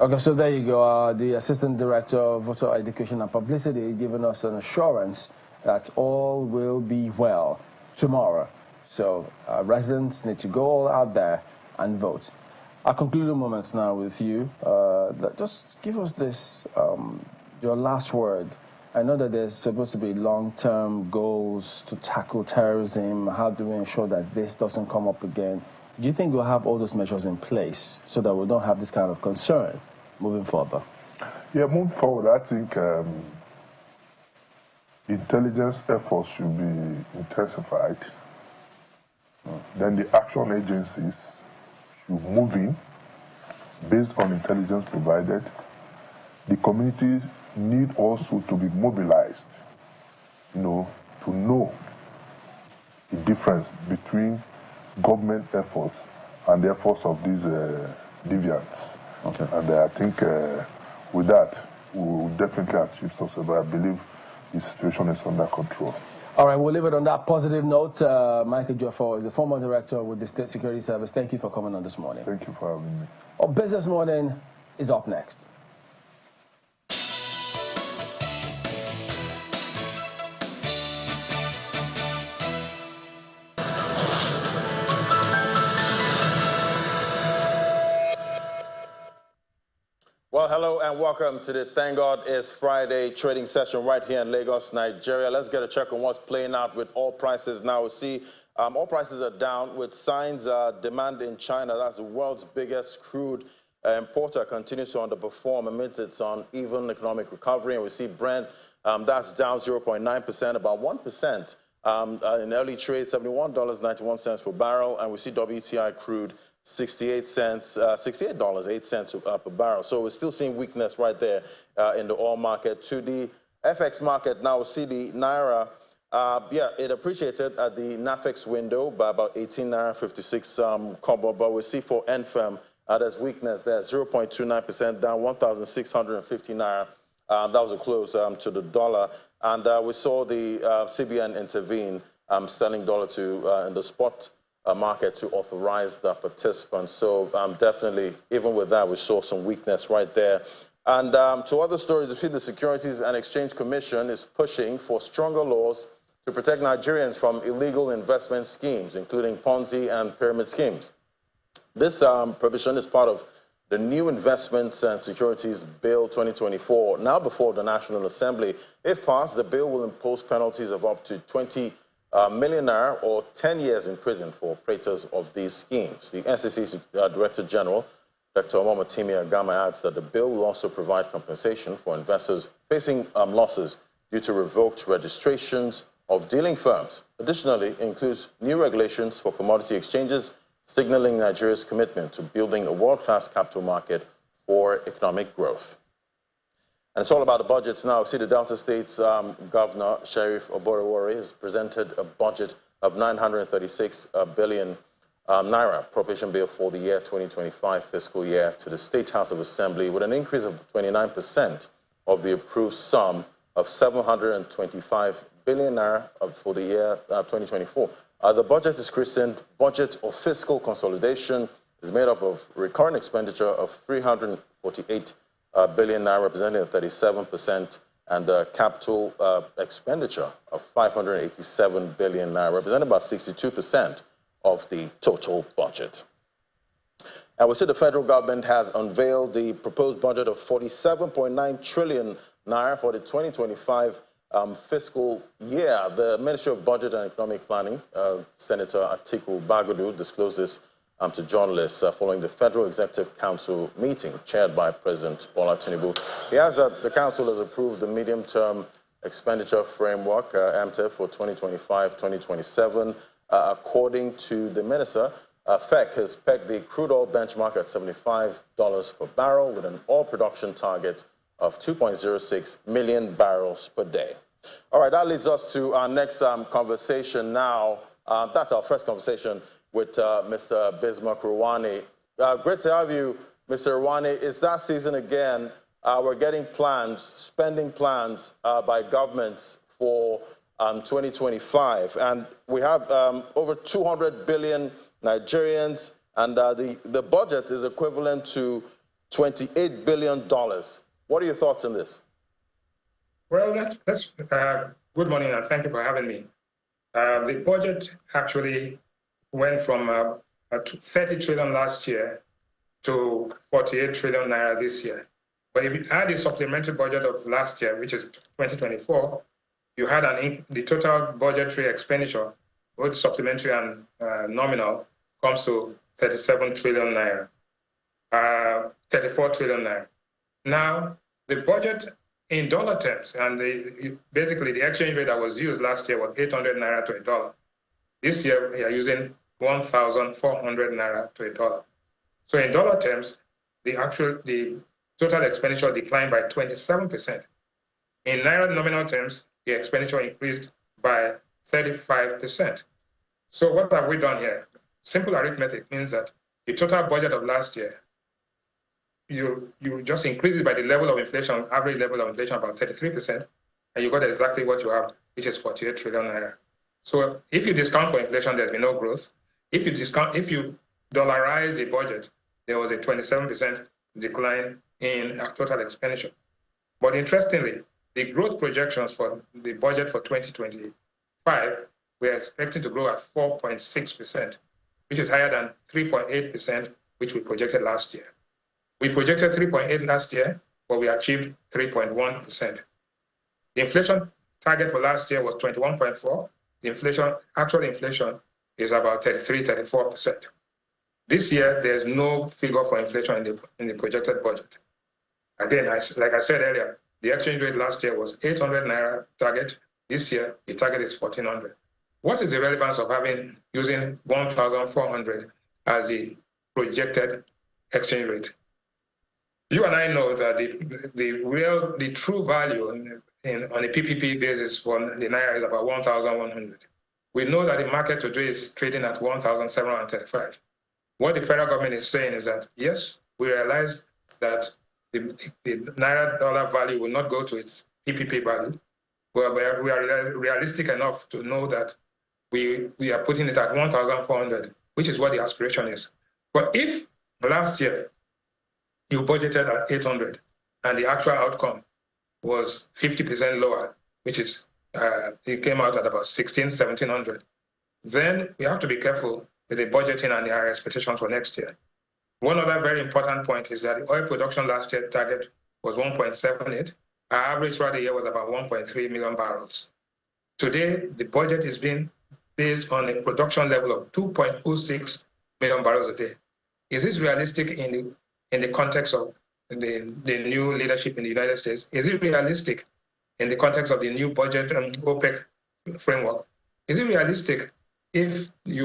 Okay, so there you go. The Assistant Director of Voter Education and Publicity giving us an assurance that all will be well tomorrow. So residents need to go all out there and vote. Our concluding moments now with you. Just give us this, your last word. I know that there's supposed to be long-term goals to tackle terrorism. How do we ensure that this doesn't come up again? Do you think we'll have all those measures in place so that we don't have this kind of concern moving forward? Yeah, moving forward, I think intelligence efforts should be intensified. Then the action agencies should move in based on intelligence provided. The communities need also to be mobilized, to know the difference between government efforts and the efforts of these deviants. Okay. And I think with that, we will definitely achieve success, but I believe the situation is under control. All right, we'll leave it on that positive note. Michael Joffor is the former director with the State Security Service. Thank you for coming on this morning. Thank you for having me. Our Business Morning is up next. Well, hello and welcome to the Thank God It's Friday trading session right here in Lagos, Nigeria. Let's get a check on what's playing out with oil prices now. We see oil prices are down with signs demand in China. That's the world's biggest crude importer continues to underperform amid its uneven economic recovery. And we see Brent, that's down 0.9%, about 1%. In early trade, $71.91 per barrel. And we see WTI crude $68.08 per barrel. So we're still seeing weakness right there in the oil market. To the FX market now, we see the Naira, it appreciated at the NAFEX window by about 18.56 Naira kobo, but we see for NFM, there's weakness there, 0.29% down, 1,650 Naira. That was a close to the dollar. And we saw the CBN intervene, selling dollar to in the spot market to authorize the participants. So definitely, even with that, we saw some weakness right there. And to other stories, you see the Securities and Exchange Commission is pushing for stronger laws to protect Nigerians from illegal investment schemes, including Ponzi and pyramid schemes. This provision is part of the new Investments and Securities Bill 2024, now before the National Assembly. If passed, the bill will impose penalties of up to 20 million naira or 10 years in prison for operators of these schemes. The SEC's Director General, Dr. Omomatimi Agama, adds that the bill will also provide compensation for investors facing losses due to revoked registrations of dealing firms. Additionally, it includes new regulations for commodity exchanges, signaling Nigeria's commitment to building a world-class capital market for economic growth. And it's all about the budgets now. See, the Delta State's Governor, Sheriff Oborowori, has presented a budget of 936 billion naira appropriation bill for the year 2025 fiscal year to the State House of Assembly, with an increase of 29% of the approved sum of 725 billion naira for the year 2024. The budget is christened Budget of Fiscal Consolidation. Is made up of recurrent expenditure of 348 billion naira, representing 37%, and capital expenditure of 587 billion naira, representing about 62% of the total budget. And we see the federal government has unveiled the proposed budget of 47.9 trillion naira for the 2025 fiscal year. The Ministry of Budget and Economic Planning, Senator Atiku Bagudu, disclosed this to journalists following the Federal Executive Council meeting chaired by President Bola Tinubu. He adds that the council has approved the medium-term expenditure framework, MTEF, for 2025-2027. According to the minister, FEC has pegged the crude oil benchmark at $75 per barrel with an oil production target of 2.06 million barrels per day. All right, that leads us to our next conversation now. That's our first conversation with Mr. Bismarck Rwani. Great to have you, Mr. Rwani. It's that season again. We're getting plans, spending plans by governments for 2025. And we have over 200 billion Nigerians, and the budget is equivalent to $28 billion. What are your thoughts on this? Well, that's good morning, and thank you for having me. The budget actually went from 30 trillion last year to 48 trillion naira this year. But if you add the supplementary budget of last year, which is 2024, you had the total budgetary expenditure, both supplementary and nominal, comes to 37 trillion naira, 34 trillion naira. Now, the budget in dollar terms, and basically the exchange rate that was used last year was 800 naira to a dollar. This year, we are using 1,400 naira to a dollar. So in dollar terms, the total expenditure declined by 27%. In naira nominal terms, the expenditure increased by 35%. So what have we done here? Simple arithmetic means that the total budget of last year, you just increase it by the level of inflation, average level of inflation, about 33%, and you got exactly what you have, which is 48 trillion naira. So if you discount for inflation, there's been no growth. If you dollarize the budget, there was a 27% decline in total expenditure. But interestingly, the growth projections for the budget for 2025, we're expecting to grow at 4.6%, which is higher than 3.8%, which we projected last year. We projected 3.8 last year, but we achieved 3.1%. The inflation target for last year was 21.4. The actual inflation is about 34%. This year, there's no figure for inflation in the projected budget. Again, like I said earlier, the exchange rate last year was 800 naira target. This year, the target is 1,400. What is the relevance of using 1,400 as the projected exchange rate? You and I know that the true value on a PPP basis for the naira is about 1,100. We know that the market today is trading at 1,735. What the federal government is saying is that, yes, we realize that the naira dollar value will not go to its PPP value, but we are realistic enough to know that we are putting it at 1,400, which is what the aspiration is. But if last year you budgeted at 800 and the actual outcome was 50% lower, which is it came out at about 1,700, then we have to be careful with the budgeting and our expectations for next year. One other very important point is that the oil production last year target was 1.78. Our average throughout the year was about 1.3 million barrels. Today, the budget is being based on a production level of 2.06 million barrels a day. Is this realistic in the context of the new leadership in the United States? Is it realistic in the context of the new budget and OPEC framework? Is it realistic if we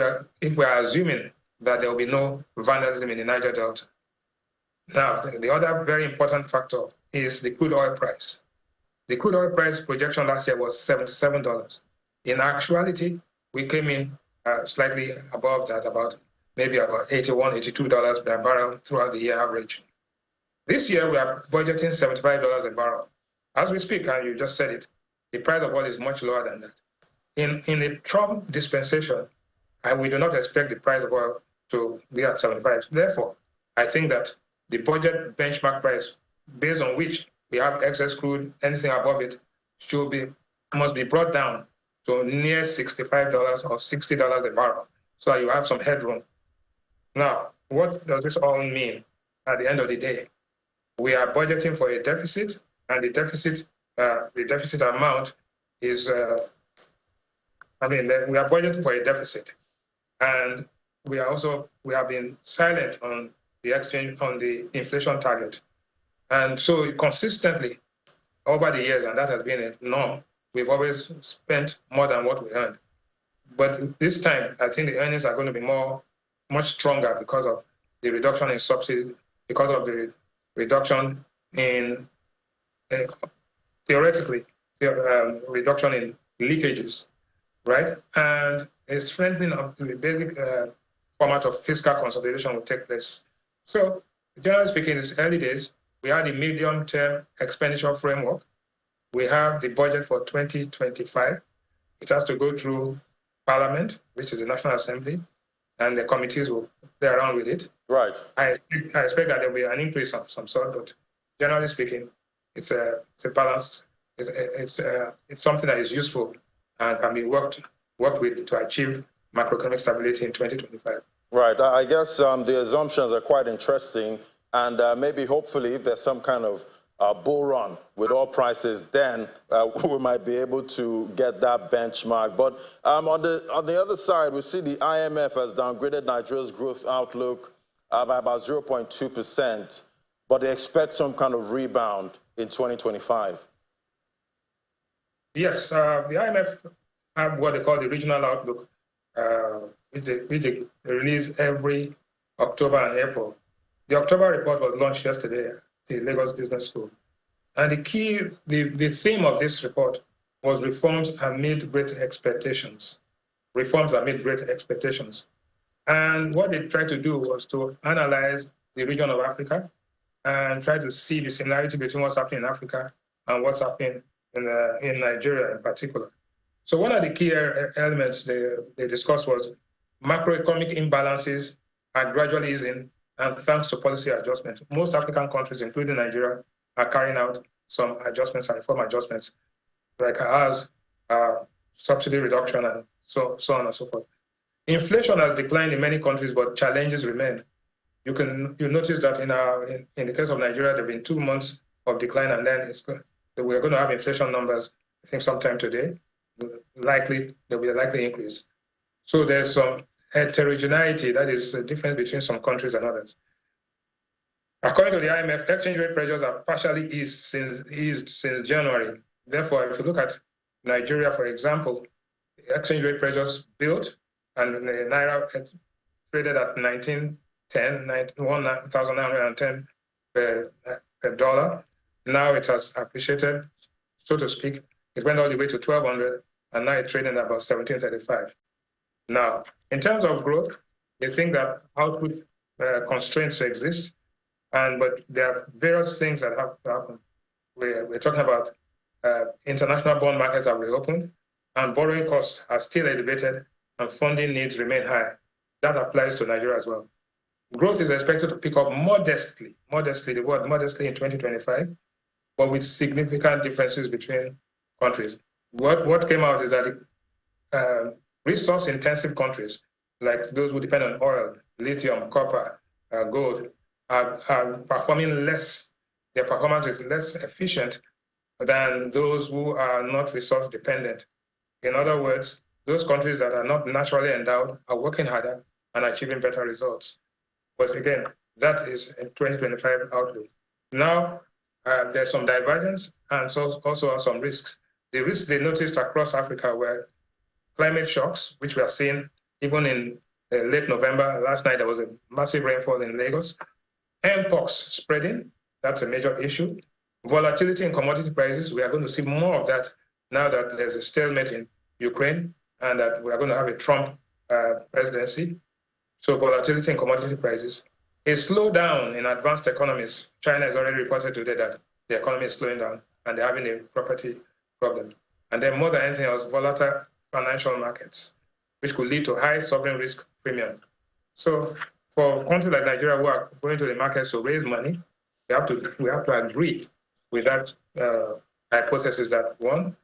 are assuming that there will be no vandalism in the Niger Delta? Now, the other very important factor is the crude oil price. The crude oil price projection last year was $77. In actuality, we came in slightly above that, maybe about $81, $82 per barrel throughout the year average. This year, we are budgeting $75 a barrel. As we speak, and you just said it, the price of oil is much lower than that. In the Trump dispensation, we do not expect the price of oil to be at 75. Therefore, I think that the budget benchmark price, based on which we have excess crude, anything above it, must be brought down to near $65 or $60 a barrel, so that you have some headroom. Now, what does this all mean at the end of the day? We are budgeting for a deficit, and the deficit amount is, we are budgeting for a deficit, and we have been silent on the inflation target. And so consistently over the years, and that has been a norm, we've always spent more than what we earned. But this time, I think the earnings are going to be much stronger because of the reduction in subsidies, because of the reduction in, theoretically, the reduction in leakages, right? And a strengthening of the basic format of fiscal consolidation will take place. So, generally speaking, it's early days. We have the medium-term expenditure framework. We have the budget for 2025. It has to go through Parliament, which is the National Assembly, and the committees will play around with it. Right. I expect that there will be an increase of some sort, but generally speaking, it's a balance. It's something that is useful and can be worked with to achieve macroeconomic stability in 2025. Right. I guess the assumptions are quite interesting, and maybe hopefully if there's some kind of bull run with oil prices, then we might be able to get that benchmark. But on the other side, we see the IMF has downgraded Nigeria's growth outlook by about 0.2%, but they expect some kind of rebound in 2025. Yes, the IMF have what they call the regional outlook, which they release every October and April. The October report was launched yesterday at the Lagos Business School. And the theme of this report was reforms amid great expectations. Reforms amid great expectations. And what they tried to do was to analyze the region of Africa and try to see the similarity between what's happening in Africa and what's happening in Nigeria in particular. So one of the key elements they discussed was macroeconomic imbalances are gradually easing, and thanks to policy adjustment. Most African countries, including Nigeria, are carrying out some adjustments and reform adjustments, like ours, subsidy reduction, and so on and so forth. Inflation has declined in many countries, but challenges remain. You notice that in the case of Nigeria, there have been 2 months of decline, and then we're going to have inflation numbers, I think, sometime today. There'll be a likely increase. So there's some heterogeneity, that is the difference between some countries and others. According to the IMF, exchange rate pressures are partially eased since January. Therefore, if you look at Nigeria, for example, exchange rate pressures built, and the Naira traded at 1,910 per dollar. Now it has appreciated, so to speak. It went all the way to 1,200, and now it's trading at about 1,735. Now, in terms of growth, they think that output constraints exist, but there are various things that have to happen. We're talking about international bond markets have reopened, and borrowing costs are still elevated, and funding needs remain high. That applies to Nigeria as well. Growth is expected to pick up modestly, the word modestly in 2025, but with significant differences between countries. What came out is that resource-intensive countries, like those who depend on oil, lithium, copper, gold, are performing less. Their performance is less efficient than those who are not resource-dependent. In other words, those countries that are not naturally endowed are working harder and achieving better results. But again, that is a 2025 outlook. Now, there's some divergence and also some risks. The risks they noticed across Africa were climate shocks, which we are seeing even in late November. Last night, there was a massive rainfall in Lagos. Mpox spreading, that's a major issue. Volatility in commodity prices, we are going to see more of that now that there's a stalemate in Ukraine and that we are going to have a Trump presidency. So volatility in commodity prices. A slowdown in advanced economies. China has already reported today that the economy is slowing down and they're having a property problem. And then more than anything else, volatile financial markets, which could lead to high sovereign risk premium. So for countries like Nigeria who are going to the markets to raise money, we have to agree with that hypothesis that one,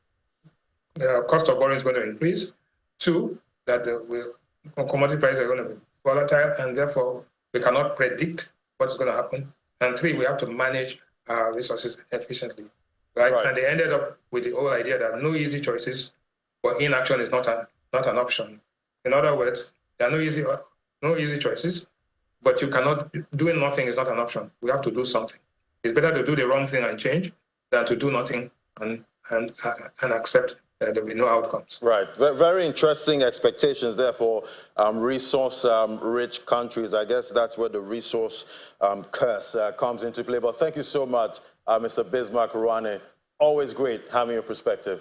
the cost of borrowing is going to increase. Two, that the commodity prices are going to be volatile, and therefore We cannot predict what's going to happen. And 3, we have to manage our resources efficiently. Right? And they ended up with the whole idea that no easy choices, or inaction is not an option. In other words, there are no easy choices, but doing nothing is not an option. We have to do something. It's better to do the wrong thing and change than to do nothing and accept that there will be no outcomes. Right. Very interesting expectations there for resource-rich countries. I guess that's where the resource curse comes into play. But thank you so much, Mr. Bismarck Ruane. Always great having your perspective.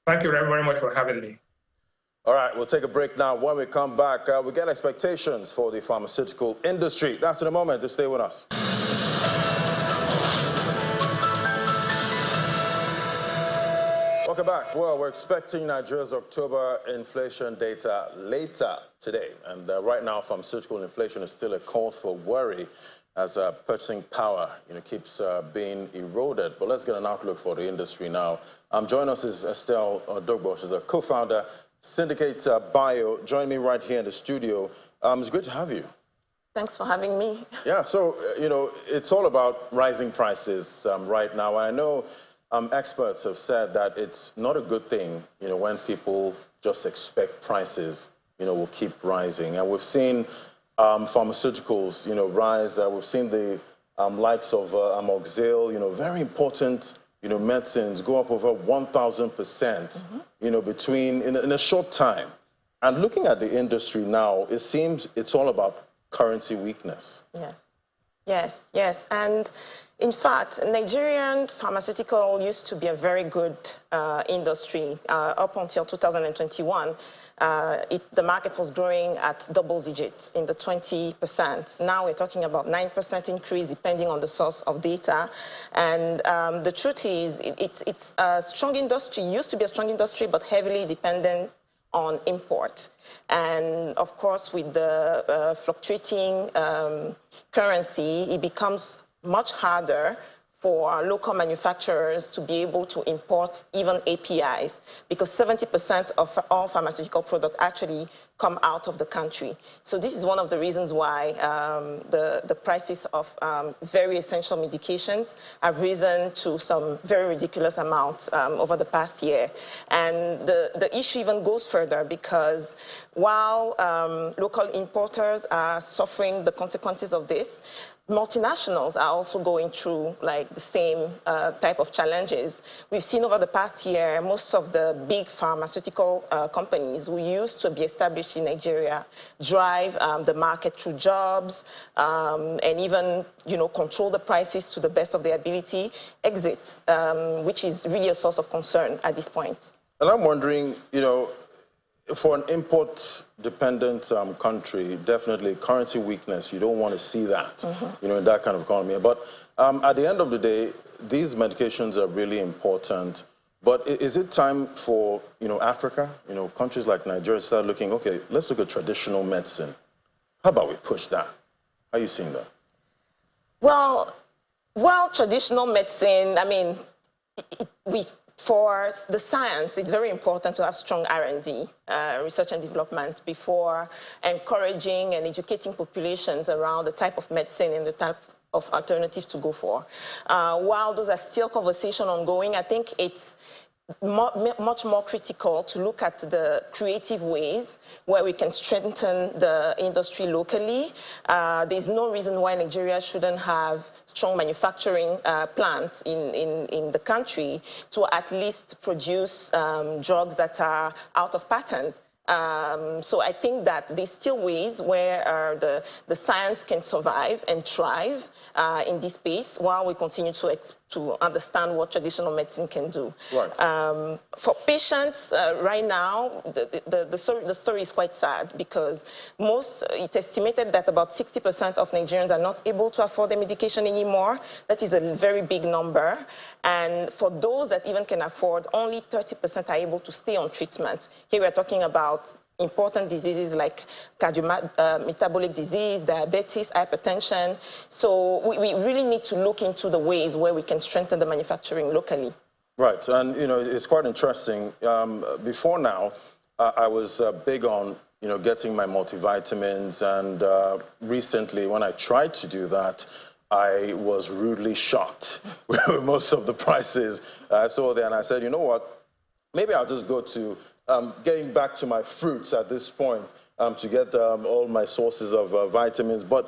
Thank you very much for having me. All right, we'll take a break now. When we come back, we get expectations for the pharmaceutical industry. That's in a moment. Just stay with us. Welcome back. Well, we're expecting Nigeria's October inflation data later today. And right now, pharmaceutical inflation is still a cause for worry as purchasing power keeps being eroded. But let's get an outlook for the industry now. Joining us is Estelle Dogbo. She's a co-founder, Syndicate Bio. Join me right here in the studio. It's great to have you. Thanks for having me. Yeah, so, it's all about rising prices right now. I know experts have said that it's not a good thing, when people just expect prices, will keep rising. And we've seen pharmaceuticals, rise. We've seen the likes of amoxicillin, very important, medicines go up over 1,000%, in a short time. And looking at the industry now, it seems it's all about currency weakness. Yes. And in fact, Nigerian pharmaceutical used to be a very good industry up until 2021. The market was growing at double digits in the 20%. Now we're talking about 9% increase depending on the source of data. And the truth is it's a strong industry, used to be a strong industry, but heavily dependent on import. And of course, with the fluctuating currency, it becomes much harder for local manufacturers to be able to import even APIs, because 70% of all pharmaceutical products actually come out of the country. So this is one of the reasons why the prices of very essential medications have risen to some very ridiculous amounts over the past year. And the issue even goes further, because while local importers are suffering the consequences of this, multinationals are also going through like the same type of challenges. We've seen over the past year, most of the big pharmaceutical companies who used to be established in Nigeria drive the market through jobs and even, control the prices to the best of their ability, exit, which is really a source of concern at this point. And I'm wondering, for an import-dependent country, definitely currency weakness, you don't want to see that, in that kind of economy. But at the end of the day, these medications are really important. But is it time for, Africa, countries like Nigeria start looking, okay, let's look at traditional medicine. How about we push that? How are you seeing that? Well, traditional medicine, I mean, for the science, it's very important to have strong R&D, research and development, before encouraging and educating populations around the type of medicine and the type of alternatives to go for. While those are still conversation ongoing, I think it's much more critical to look at the creative ways where we can strengthen the industry locally. There's no reason why Nigeria shouldn't have strong manufacturing plants in the country to at least produce drugs that are out of patent. So I think that there's still ways where the science can survive and thrive in this space while we continue to understand what traditional medicine can do. Right. For patients right now, the story is quite sad, because it's estimated that about 60% of Nigerians are not able to afford their medication anymore. That is a very big number. And for those that even can afford, only 30% are able to stay on treatment. Here we're talking about important diseases like cardiometabolic disease, diabetes, hypertension. So we really need to look into the ways where we can strengthen the manufacturing locally. Right, and it's quite interesting. Before now, I was big on getting my multivitamins, and recently when I tried to do that, I was rudely shocked with most of the prices I saw there, and I said, you know what, maybe I'll just go to getting back to my fruits at this point to get all my sources of vitamins. But,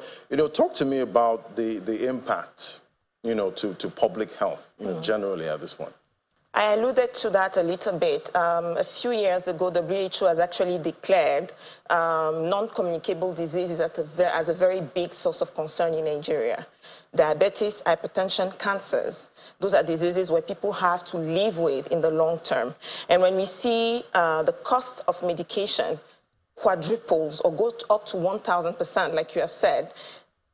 talk to me about the impact, to public health, generally at this point. I alluded to that a little bit. A few years ago, the WHO has actually declared non-communicable diseases as a very big source of concern in Nigeria. Diabetes, hypertension, cancers, those are diseases where people have to live with in the long term. And when we see the cost of medication quadruples or go up to 1,000%, like you have said,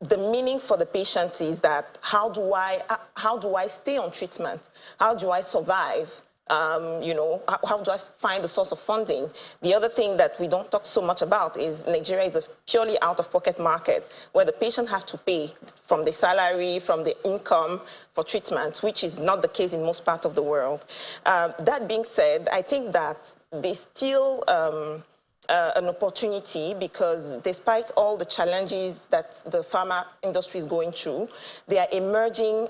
the meaning for the patient is that how do I stay on treatment? How do I survive? How do I find the source of funding? The other thing that we don't talk so much about is Nigeria is a purely out-of-pocket market where the patient have to pay from the salary, from the income for treatment, which is not the case in most parts of the world. That being said, I think that there's still an opportunity, because despite all the challenges that the pharma industry is going through, there are emerging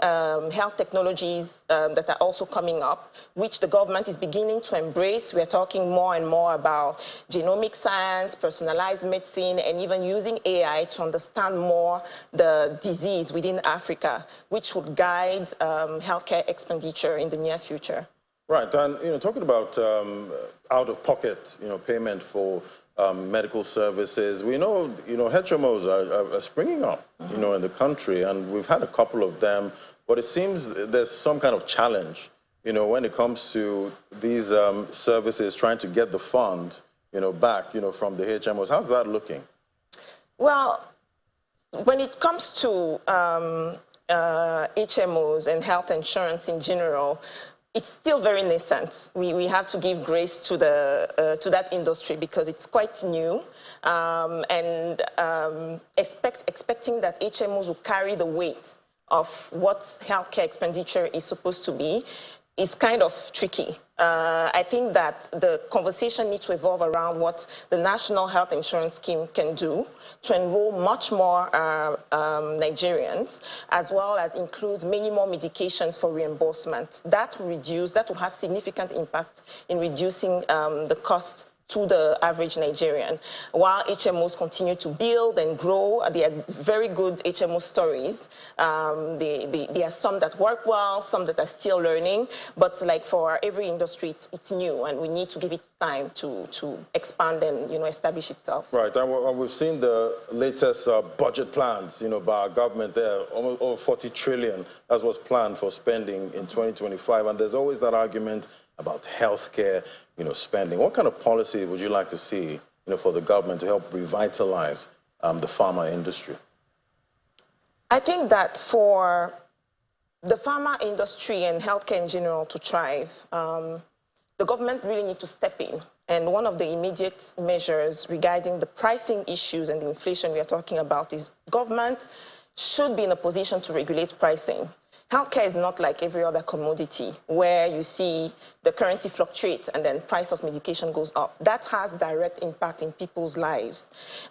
health technologies that are also coming up, which the government is beginning to embrace. We're talking more and more about genomic science, personalized medicine, and even using AI to understand more the disease within Africa, which would guide healthcare expenditure in the near future. Right, and talking about out-of-pocket, payment for medical services, we know, HMOs are springing up, in the country, and we've had a couple of them, but it seems there's some kind of challenge, when it comes to these services trying to get the funds, back, from the HMOs. How's that looking? Well, when it comes to HMOs and health insurance in general, it's still very nascent. We have to give grace to that industry because it's quite new, and expecting that HMOs will carry the weight of what healthcare expenditure is supposed to be is kind of tricky. I think that the conversation needs to evolve around what the National Health Insurance Scheme can do to enroll much more Nigerians, as well as include many more medications for reimbursement. That will have significant impact in reducing the cost to the average Nigerian. While HMOs continue to build and grow, there are very good HMO stories. There are some that work well, some that are still learning, but like for every industry, it's new, and we need to give it time to expand and establish itself. Right, and we've seen the latest budget plans, by our government there, almost over 40 trillion. That's what's planned for spending in 2025, and there's always that argument about healthcare, spending. What kind of policy would you like to see, for the government to help revitalize the pharma industry? I think that for the pharma industry and healthcare in general to thrive, the government really needs to step in. And one of the immediate measures regarding the pricing issues and the inflation we are talking about is government should be in a position to regulate pricing. Healthcare is not like every other commodity where you see the currency fluctuates and then price of medication goes up. That has direct impact in people's lives.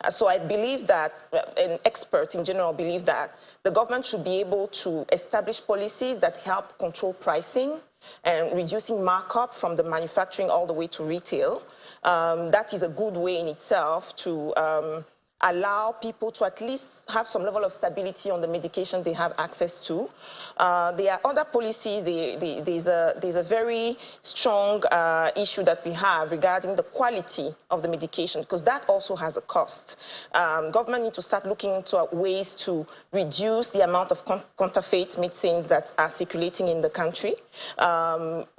So I believe that, and experts in general believe that, the government should be able to establish policies that help control pricing and reducing markup from the manufacturing all the way to retail. That is a good way in itself to allow people to at least have some level of stability on the medication they have access to. There are other policies. There's a very strong issue that we have regarding the quality of the medication, because that also has a cost. Government needs to start looking into ways to reduce the amount of counterfeit medicines that are circulating in the country,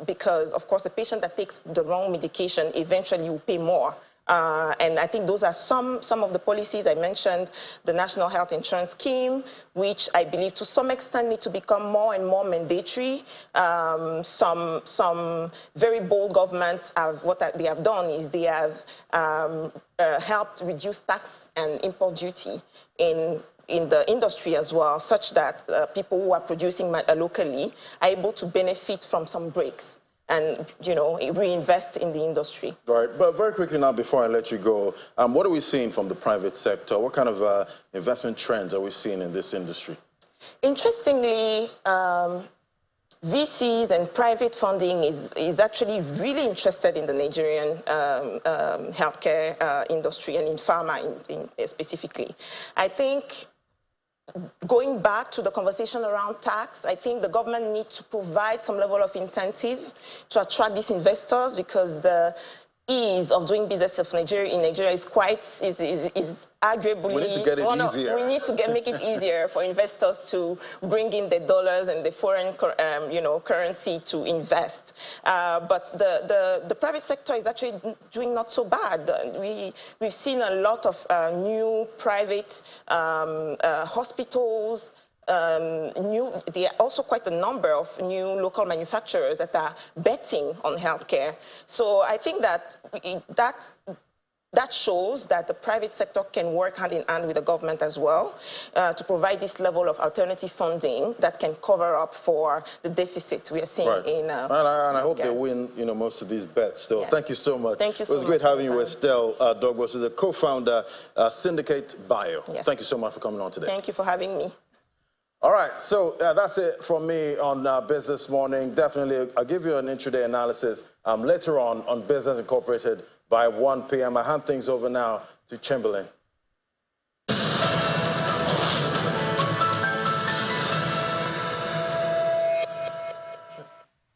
because, of course, a patient that takes the wrong medication eventually will pay more. And I think those are some of the policies I mentioned. The National Health Insurance Scheme, which I believe to some extent need to become more and more mandatory. Some very bold governments what they have done is they have helped reduce tax and import duty in the industry as well, such that people who are producing locally are able to benefit from some breaks. and reinvest in the industry. Right, but very quickly now, before I let you go, what are we seeing from the private sector? What kind of investment trends are we seeing in this industry? Interestingly, VCs and private funding is actually really interested in the Nigerian healthcare industry and in pharma specifically. I think going back to the conversation around tax, I think the government needs to provide some level of incentive to attract these investors, because the ease of doing business in Nigeria is arguably. We need to get it easier. We need to make it easier for investors to bring in the dollars and the foreign, currency to invest. But the private sector is actually doing not so bad. We've seen a lot of new private hospitals. There are also quite a number of new local manufacturers that are betting on healthcare. So I think that that shows that the private sector can work hand in hand with the government as well to provide this level of alternative funding that can cover up for the deficit we are seeing in. And I hope they win, most of these bets. So thank you so much. Thank you so much. It was great having you, Estelle Douglas, who's the co-founder, Syndicate Bio. Yes. Thank you so much for coming on today. Thank you for having me. All right, so that's it from me on Business Morning. Definitely, I'll give you an intraday analysis later on Business Incorporated by 1 p.m. I hand things over now to Chamberlain.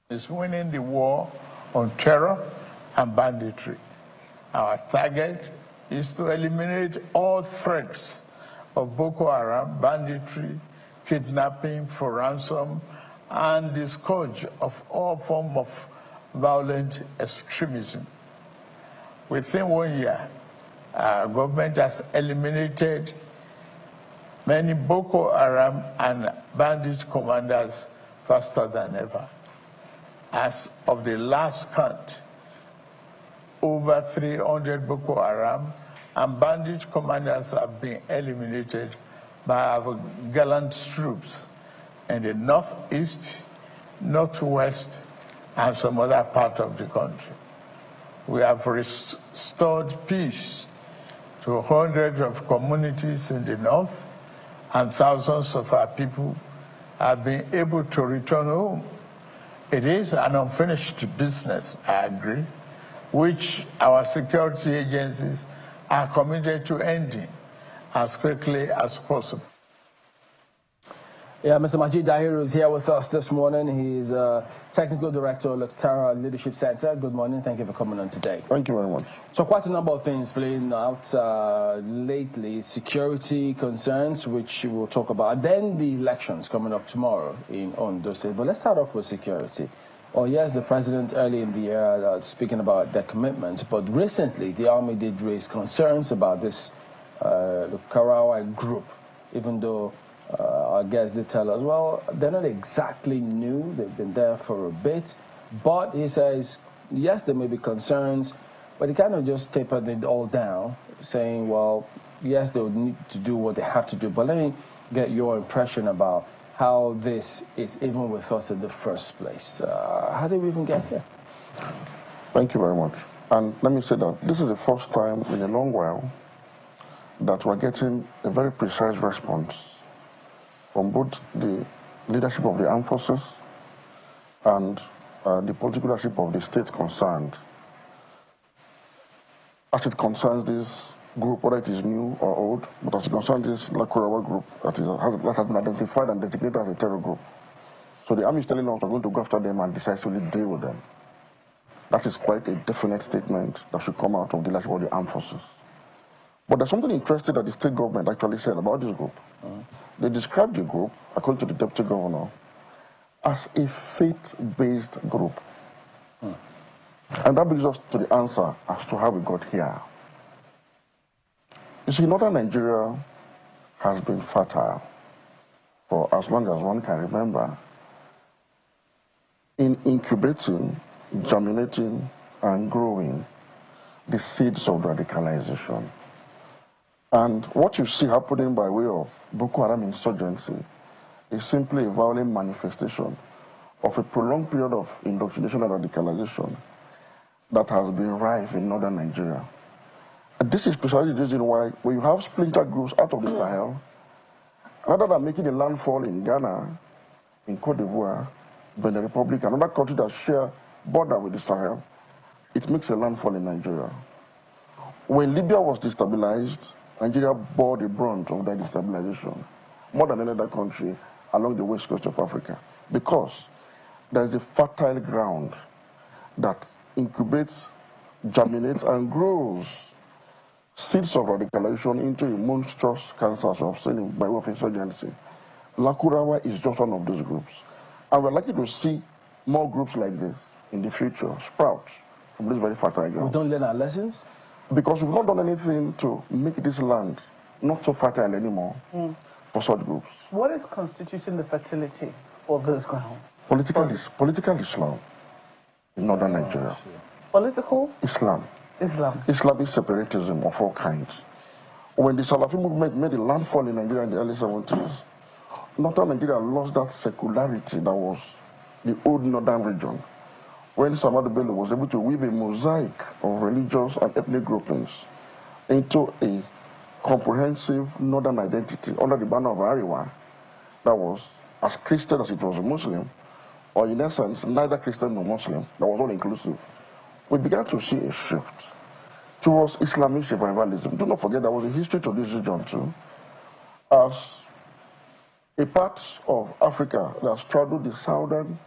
Is winning the war on terror and banditry. Our target is to eliminate all threats of Boko Haram, banditry, kidnapping for ransom, and the scourge of all forms of violent extremism. Within 1 year, our government has eliminated many Boko Haram and bandit commanders faster than ever. As of the last count, over 300 Boko Haram and bandit commanders have been eliminated by our gallant troops in the northeast, northwest, and some other part of the country. We have restored peace to hundreds of communities in the north, and thousands of our people have been able to return home. It is an unfinished business, I agree, which our security agencies are committed to ending as quickly as possible. Yeah, Mr. Majid Dahiru is here with us this morning. He's Technical Director of Lakurawa Leadership Center. Good morning. Thank you for coming on today. Thank you very much. So quite a number of things playing out lately. Security concerns, which we'll talk about. Then the elections coming up tomorrow in Ondo State. But let's start off with security. Oh, yes, the president early in the year speaking about their commitment. But recently, the army did raise concerns about this Lakurawa group, even though our guests did tell us, well, they're not exactly new. They've been there for a bit. But he says, yes, there may be concerns, but he kind of just tapered it all down, saying, well, yes, they would need to do what they have to do. But let me get your impression about how this is even with us in the first place. How did we even get here? Thank you very much. And let me say that this is the first time in a long while that we're getting a very precise response from both the leadership of the armed forces and the political leadership of the state concerned. As it concerns this group, whether it is new or old, but as it concerns this Lakurawa group that has been identified and designated as a terror group. So the army is telling us we're going to go after them and decisively deal with them. That is quite a definite statement that should come out of the leadership of the armed forces. But there's something interesting that the state government actually said about this group. They described the group, according to the deputy governor, as a faith-based group. And that brings us to the answer as to how we got here. You see, northern Nigeria has been fertile for as long as one can remember in incubating, germinating, and growing the seeds of radicalization. And what you see happening by way of Boko Haram insurgency is simply a violent manifestation of a prolonged period of indoctrination and radicalization that has been rife in northern Nigeria. And this is precisely the reason why when you have splinter groups out of the Sahel, rather than making a landfall in Ghana, in Cote d'Ivoire, Benin Republic, another country that share border with the Sahel, it makes a landfall in Nigeria. When Libya was destabilized, Nigeria bore the brunt of that destabilization more than any other country along the west coast of Africa, because there is a fertile ground that incubates, germinates, and grows seeds of radicalization into a monstrous cancer of sin by way of insurgency. Lakurawa is just one of those groups. And we're likely to see more groups like this in the future sprout from this very fertile ground. We don't learn our lessons? Because we've not done anything to make this land not so fertile anymore for such groups. What is constituting the fertility for those grounds? Political Islam in northern Nigeria. Political? Islam. Islamic separatism of all kinds. When the Salafi movement made a landfall in Nigeria in the early 70s, northern Nigeria lost that secularity that was the old northern region. When Samadu Bello was able to weave a mosaic of religious and ethnic groupings into a comprehensive northern identity under the banner of Ariwa, that was as Christian as it was a Muslim, or in essence, neither Christian nor Muslim, that was all inclusive. We began to see a shift towards Islamic revivalism. Do not forget there was a history to this region too, as a part of Africa that straddled the southern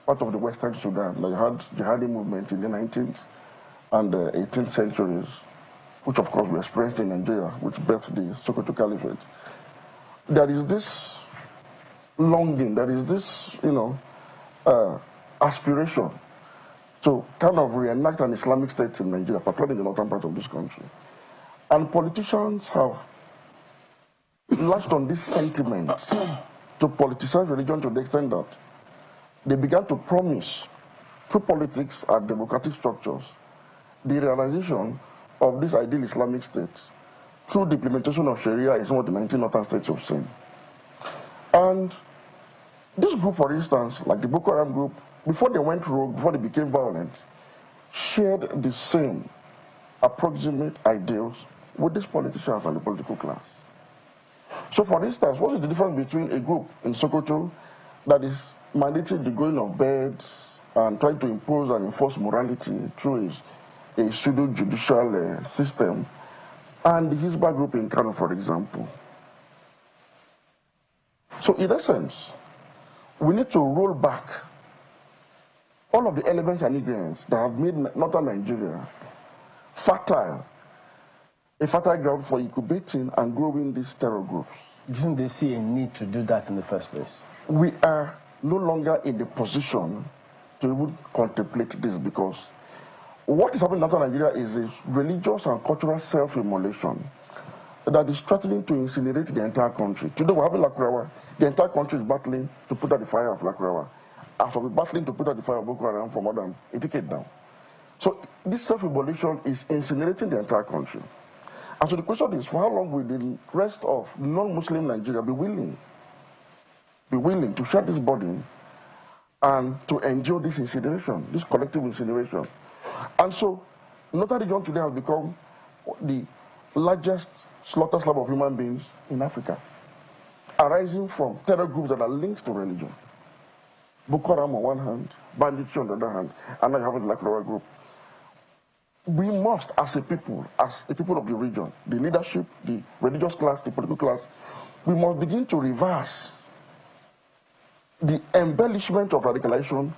part of the western Sudan. They had jihadi movement in the 19th and 18th centuries, which of course we experienced in Nigeria, which birthed the Sokoto Caliphate. There is this longing, there is this, aspiration to kind of reenact an Islamic state in Nigeria, particularly in the northern part of this country. And politicians have latched on this sentiment to politicize religion to the extent that they began to promise through politics and democratic structures the realization of this ideal Islamic state through the implementation of Sharia in some of the 19 northern states of sin. And this group, for instance, like the Boko Haram group, before they went rogue, before they became violent, shared the same approximate ideals with these politicians and the political class. So for instance, what is the difference between a group in Sokoto that is mandating the going of beds and trying to impose and enforce morality through a pseudo-judicial system, and the Hizbah group in Kano, for example? So in essence, we need to roll back all of the elements and ingredients that have made northern Nigeria fertile, a fertile ground for incubating and growing these terror groups. Didn't they see a need to do that in the first place? We are no longer in the position to even contemplate this, because what is happening in northern Nigeria is a religious and cultural self-immolation that is threatening to incinerate the entire country. Today we're having Lakurawa. The entire country is battling to put out the fire of Lakurawa, after we're battling to put out the fire of Boko Haram for more than a decade now. So this self-immolation is incinerating the entire country. And so the question is, for how long will the rest of non-Muslim Nigeria be willing to share this burden and to endure this incineration, this collective incineration? And so northern region today has become the largest slaughter slab of human beings in Africa, arising from terror groups that are linked to religion. Boko Haram on one hand, banditry on the other hand, and now you have the Lakurawa group. We must, as a people of the region, the leadership, the religious class, the political class, we must begin to reverse the embellishment of radicalization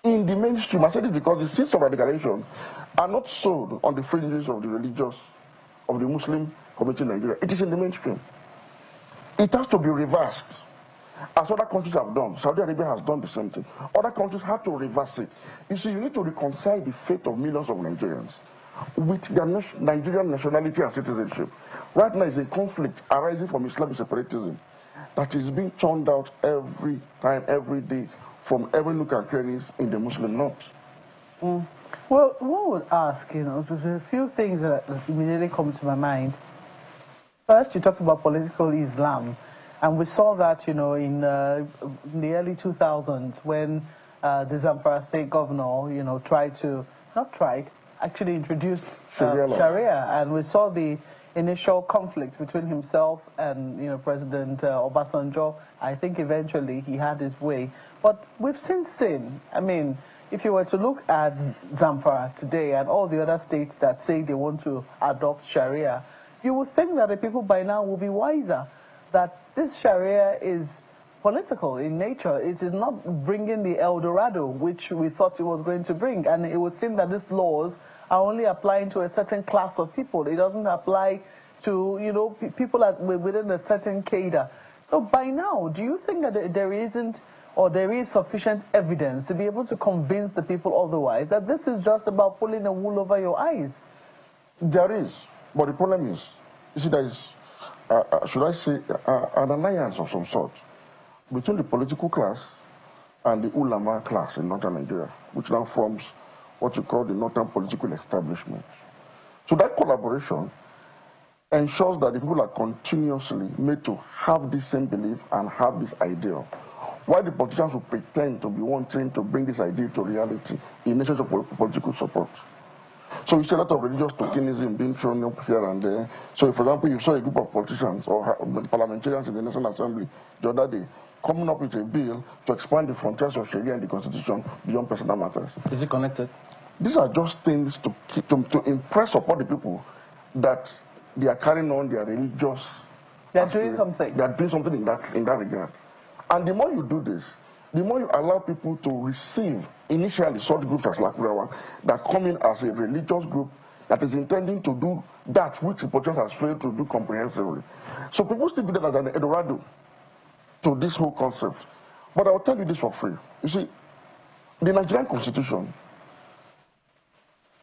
in the mainstream. I say this because the seeds of radicalization are not sown on the fringes of the Muslim community in Nigeria. It is in the mainstream. It has to be reversed, as other countries have done. Saudi Arabia has done the same thing. Other countries have to reverse it. You see, you need to reconcile the fate of millions of Nigerians with their Nigerian nationality and citizenship. Right now is a conflict arising from Islamic separatism that is being churned out every time, every day, from every nook and crannies in the Muslim North. Well, one would ask, there's a few things that immediately come to my mind. First, you talked about political Islam. And we saw that, you know, in the early 2000s when the Zamfara state governor, you know, actually introduced Sharia. And we saw the initial conflicts between himself and, you know, President Obasanjo. I think eventually he had his way. But we've since seen, I mean, if you were to look at Zamfara today and all the other states that say they want to adopt Sharia, you would think that the people by now will be wiser, that this Sharia is political in nature. It is not bringing the El Dorado, which we thought it was going to bring. And it would seem that these laws are only applying to a certain class of people. It doesn't apply to, you know, people within a certain cadre. So by now, do you think that there isn't, or there is sufficient evidence to be able to convince the people otherwise, that this is just about pulling a wool over your eyes? There is, but the problem is, you see, there is, should I say, an alliance of some sort between the political class and the ulama class in northern Nigeria, which now forms what you call the northern political establishment. So that collaboration ensures that the people are continuously made to have this same belief and have this ideal. Why the politicians will pretend to be wanting to bring this idea to reality in exchange of political support. So you see a lot of religious tokenism being thrown up here and there. So, for example, you saw a group of politicians or parliamentarians in the National Assembly the other day coming up with a bill to expand the frontiers of Sharia and the Constitution beyond personal matters. Is it connected? These are just things to impress upon the people that they are carrying on their religious. They are doing something. They are doing something in that regard. And the more you do this, the more you allow people to receive initially such groups as Lakurawa that come in as a religious group that is intending to do that which the politicians has failed to do comprehensively. So people still do that as an Eldorado to this whole concept. But I'll tell you this for free. You see, the Nigerian Constitution,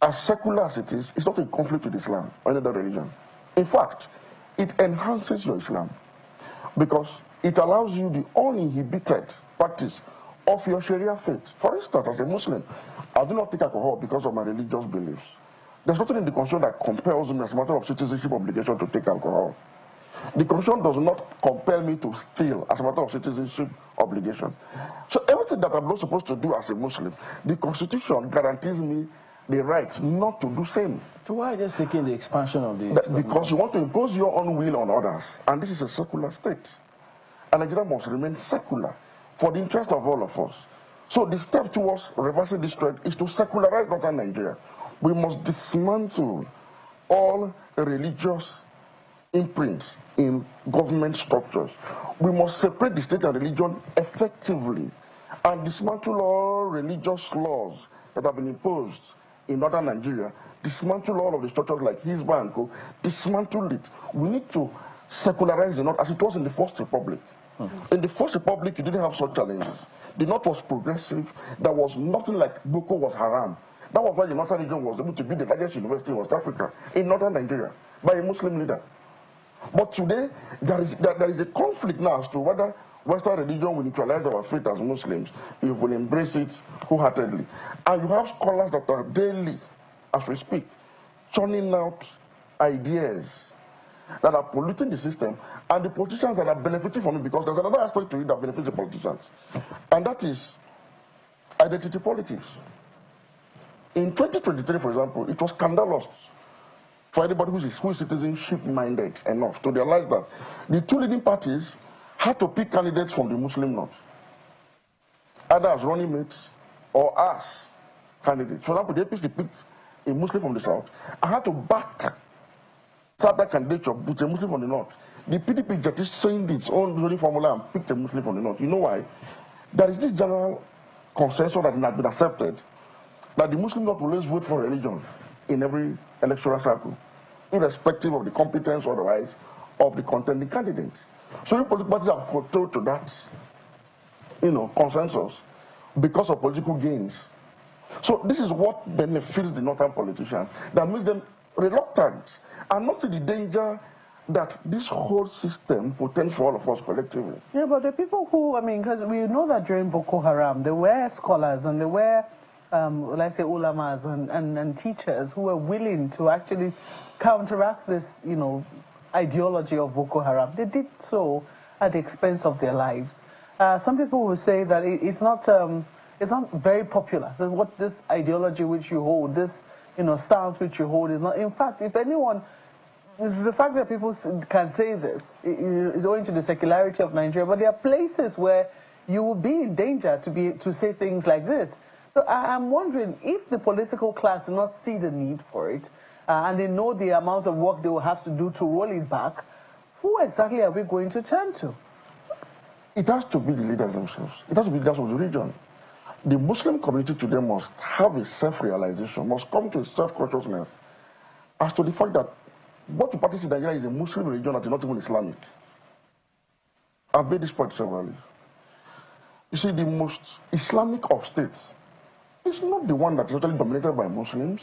as secular as it is not in conflict with Islam or any other religion. In fact, it enhances your Islam because it allows you the uninhibited practice of your Sharia faith. For instance, as a Muslim, I do not take alcohol because of my religious beliefs. There's nothing in the Constitution that compels me as a matter of citizenship obligation to take alcohol. The Constitution does not compel me to steal as a matter of citizenship obligation. So everything that I'm not supposed to do as a Muslim, the Constitution guarantees me the right not to do same. So why are they seeking the expansion of the... Because you want to impose your own will on others. And this is a secular state. And Nigeria must remain secular for the interest of all of us. So the step towards reversing this trend is to secularize northern Nigeria. We must dismantle all religious imprints in government structures. We must separate the state and religion effectively and dismantle all religious laws that have been imposed in northern Nigeria, dismantle all of the structures like Hizbah and Co., dismantle it. We need to secularize the North as it was in the First Republic. In the First Republic, you didn't have such challenges. The North was progressive. There was nothing like Boko was haram. That was why the Northern region was able to be the largest university in West Africa, in northern Nigeria, by a Muslim leader. But today, there is a conflict now as to whether Western religion will neutralize our faith as Muslims, if we'll embrace it wholeheartedly. And you have scholars that are daily, as we speak, churning out ideas that are polluting the system, and the politicians that are benefiting from it, because there's another aspect to it that benefits the politicians, and that is identity politics. In 2023, for example, it was scandalous for anybody who is citizenship-minded enough to realize that the two leading parties had to pick candidates from the Muslim North, either as running mates or as candidates. For example, the APC picked a Muslim from the South and had to back that candidature with a Muslim from the North. The PDP just saying its own voting formula and picked a Muslim from the North. You know why? There is this general consensus that has been accepted that the Muslim North will always vote for religion in every electoral cycle, irrespective of the competence or otherwise of the contending candidates. So political parties have controlled to that, consensus because of political gains. So this is what benefits the northern politicians, that makes them reluctant and not see the danger that this whole system portends for all of us collectively. Yeah, but the people who, because we know that during Boko Haram, there were scholars and there were, let's say, ulamas and teachers who were willing to actually counteract this, ideology of Boko Haram. They did so, at the expense of their lives. Some people will say that it's not very popular. That what this ideology which you hold, this stance which you hold is not. In fact, if anyone, the fact that people can say this is owing to the secularity of Nigeria. But there are places where you will be in danger to say things like this. So I'm wondering if the political class do not see the need for it, and they know the amount of work they will have to do to roll it back, who exactly are we going to turn to? It has to be the leaders themselves. It has to be the leaders of the region. The Muslim community today must have a self-realization, must come to a self-consciousness as to the fact that what we practice in Nigeria is a Muslim religion that is not even Islamic. I've made this point severally. You see, the most Islamic of states is not the one that is totally dominated by Muslims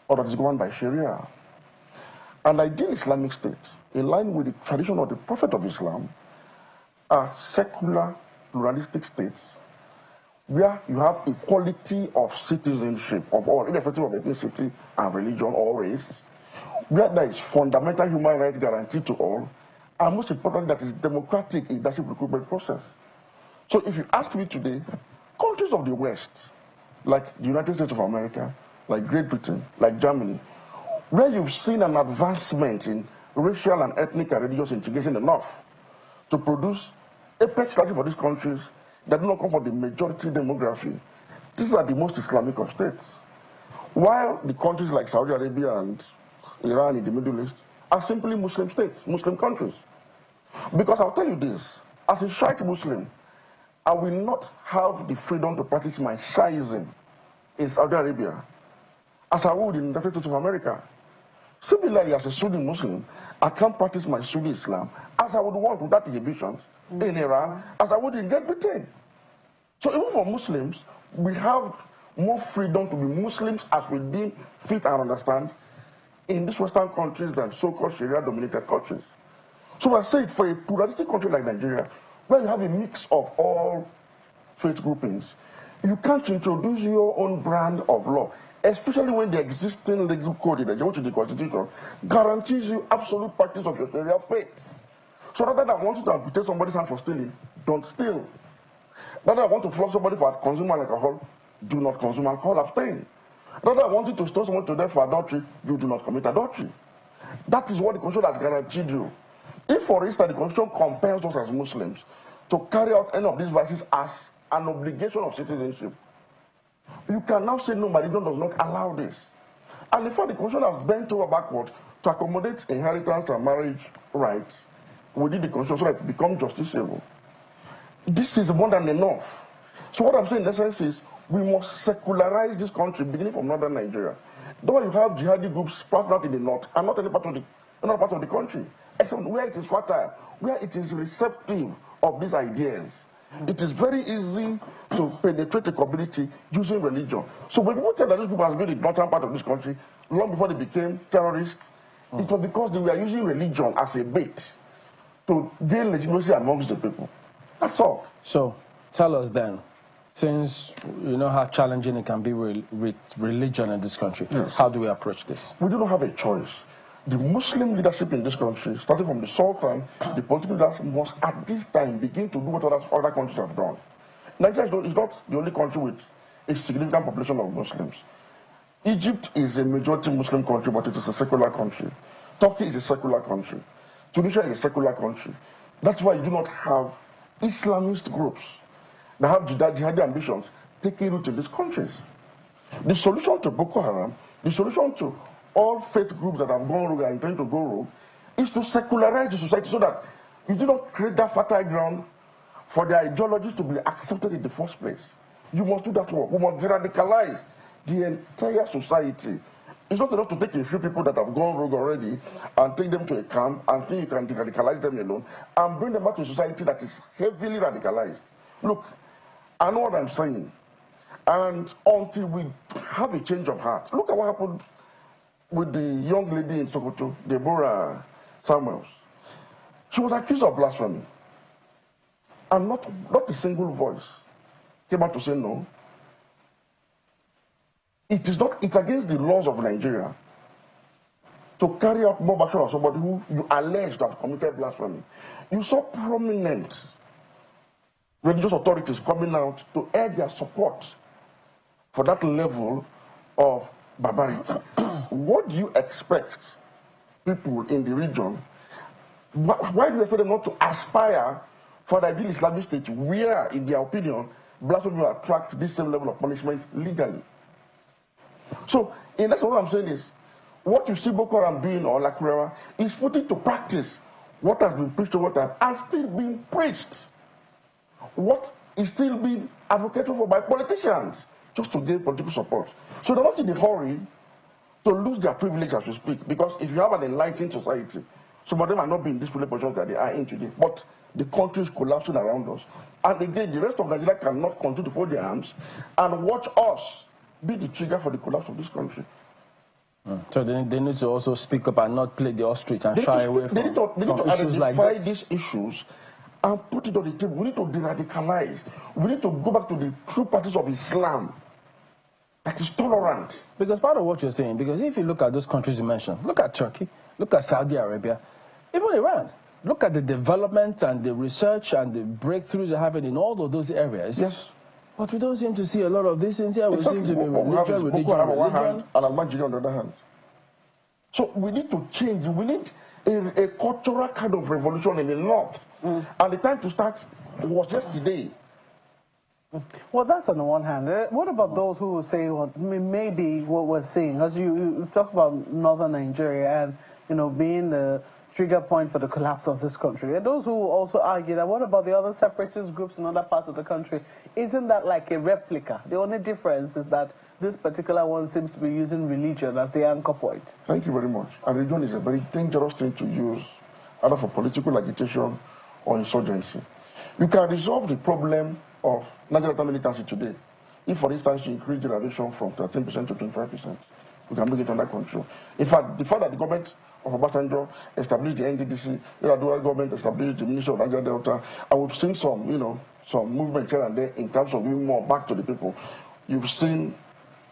or that is governed by Sharia. An ideal Islamic state, in line with the tradition of the Prophet of Islam, are secular, pluralistic states where you have equality of citizenship of all, irrespective of ethnicity and religion or race, where there is fundamental human rights guaranteed to all, and most importantly, that is democratic leadership recruitment process. So if you ask me today, countries of the West, like the United States of America, like Great Britain, like Germany, where you've seen an advancement in racial and ethnic and religious integration enough to produce apex strategy for these countries that do not come from the majority demography. These are the most Islamic of states. While the countries like Saudi Arabia and Iran in the Middle East are simply Muslim states, Muslim countries. Because I'll tell you this, as a Shiite Muslim, I will not have the freedom to practice my Shiism in Saudi Arabia as I would in the United States of America. Similarly, as a Sunni Muslim, I can't practice my Sunni Islam as I would want without inhibitions in Iran, as I would in Great Britain. So even for Muslims, we have more freedom to be Muslims as we deem fit and understand in these Western countries than so-called Sharia-dominated countries. So I say for a pluralistic country like Nigeria, where you have a mix of all faith groupings, you can't introduce your own brand of law, especially when the existing legal code in Nigeria, which is the Constitution, guarantees you absolute practice of your Sharia faith. So rather than want you to amputate somebody's hand for stealing, don't steal. Rather than want to flog somebody for consuming alcohol, do not consume alcohol, abstain. Rather than want you to stone someone to death for adultery, you do not commit adultery. That is what the Constitution has guaranteed you. If, for instance, the Constitution compels us as Muslims to carry out any of these vices as an obligation of citizenship, you can now say, no, my religion does not allow this. And in fact, the Constitution has bent over backward to accommodate inheritance and marriage rights within the Constitution so that it becomes justiciable. This is more than enough. So what I'm saying in essence is, we must secularize this country, beginning from northern Nigeria. Though you have jihadi groups sprouting out in the north and not any part of the country, except where it is fertile, where it is receptive of these ideas. It is very easy to penetrate the community using religion. So when people tell that this group has been in the northern part of this country, long before they became terrorists, it was because they were using religion as a bait to gain legitimacy amongst the people. That's all. So tell us then, since you know how challenging it can be with religion in this country, yes, how do we approach this? We do not have a choice. The Muslim leadership in this country, starting from the Sultan, the political leaders must at this time begin to do what other countries have done. Nigeria is not the only country with a significant population of Muslims. Egypt is a majority Muslim country, but it is a secular country. Turkey is a secular country. Tunisia is a secular country. That's why you do not have Islamist groups that have jihadi ambitions taking root in these countries. The solution to Boko Haram, the solution to all faith groups that have gone rogue and intend to go rogue, is to secularize the society so that you do not create that fertile ground for their ideologies to be accepted in the first place. You must do that work. We must radicalize the entire society. It's not enough to take a few people that have gone rogue already and take them to a camp and think you can radicalize them alone and bring them back to a society that is heavily radicalized. Look, I know what I'm saying. And until we have a change of heart, look at what happened with the young lady in Sokoto, Deborah Samuels. She was accused of blasphemy. And not a single voice came out to say no. It's against the laws of Nigeria to carry out mob action on somebody who you allege to have committed blasphemy. you saw prominent religious authorities coming out to air their support for that level of barbarity. What do you expect people in the region, why do you expect them not to aspire for the ideal Islamic state where, in their opinion, blasphemy will attract this same level of punishment legally? So, in essence, what I'm saying is, what you see Boko Haram doing or Lakurawa is putting to practice what has been preached over time and still being preached. What is still being advocated for by politicians just to gain political support. So they're not in a hurry to lose their privilege, as we speak, because if you have an enlightened society, some of them are not being in this privileged position that they are in today, but the country is collapsing around us. And again, the rest of Nigeria cannot continue to fold their arms and watch us be the trigger for the collapse of this country. So they need to also speak up and not play the ostrich and shy away from issues like this. They need to identify these issues and put it on the table. We need to de-radicalize. We need to go back to the true practice of Islam that is tolerant. Because part of what you're saying, because if you look at those countries you mentioned, look at Turkey, look at Saudi Arabia, even Iran, look at the development and the research and the breakthroughs they're having in all of those areas. Yes. But we don't seem to see a lot of these things here. We seem to be religion on one hand and Al-Majiri on the other hand. So we need to change. We need a cultural kind of revolution in the north. And the time to start was yesterday. Well, that's on the one hand. What about those who say, well, maybe what we're seeing, as you talk about northern Nigeria and, you know, being the trigger point for the collapse of this country. And those who also argue that what about the other separatist groups in other parts of the country? Isn't that like a replica? The only difference is that this particular one seems to be using religion as the anchor point. Thank you very much. And religion is a very dangerous thing to use, either for political agitation or insurgency. You can resolve the problem of Nigerian militancy today if, for instance, you increase the reservation from 13% to 25%. We can bring it under control. In fact, the fact that the government of Obasanjo established the NDDC, the dual government established the Ministry of Niger Delta, and we've seen some, you know, some movement here and there in terms of giving more back to the people. You've seen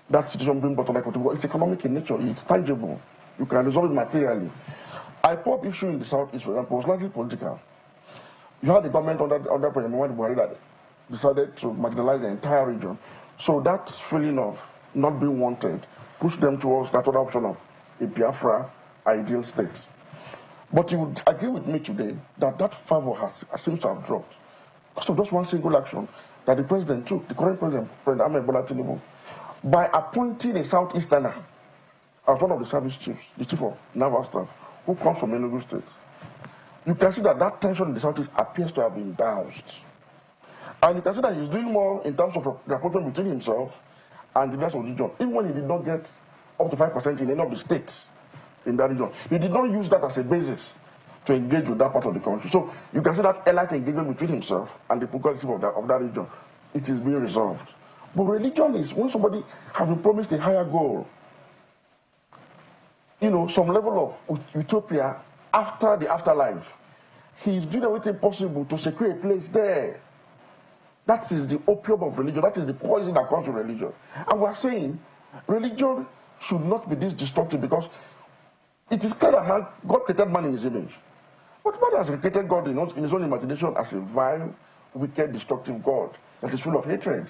that situation being brought under control. It's economic in nature. It's tangible. You can resolve it materially. IPOB issue in the southeast, for example, was largely political. You had the government under President Muhammadu Buhari that decided to marginalize the entire region. So that feeling of not being wanted pushed them towards that other option of a Biafra ideal state. But you would agree with me today that that favor seems to have dropped because of just one single action that the president took, the current president, President Ahmed Bola Tinubu, by appointing a Southeasterner as one of the service chiefs, the chief of naval staff, who comes from Enugu State. You can see that that tension in the Southeast appears to have been doused. And you can see that he's doing more in terms of rapprochement between himself and the rest of the region, even when he did not get up to 5% in any of the states in that region. He did not use that as a basis to engage with that part of the country. So you can see that allied engagement between himself and the progressive of that region. It is being resolved. But religion is when somebody has been promised a higher goal, you know, some level of utopia after the afterlife. He's doing everything possible to secure a place there. That is the opium of religion. That is the poison that comes with religion. And we're saying religion should not be this destructive because it is clear that God created man in his image. But man has created God in his own imagination as a vile, wicked, destructive God that is full of hatred.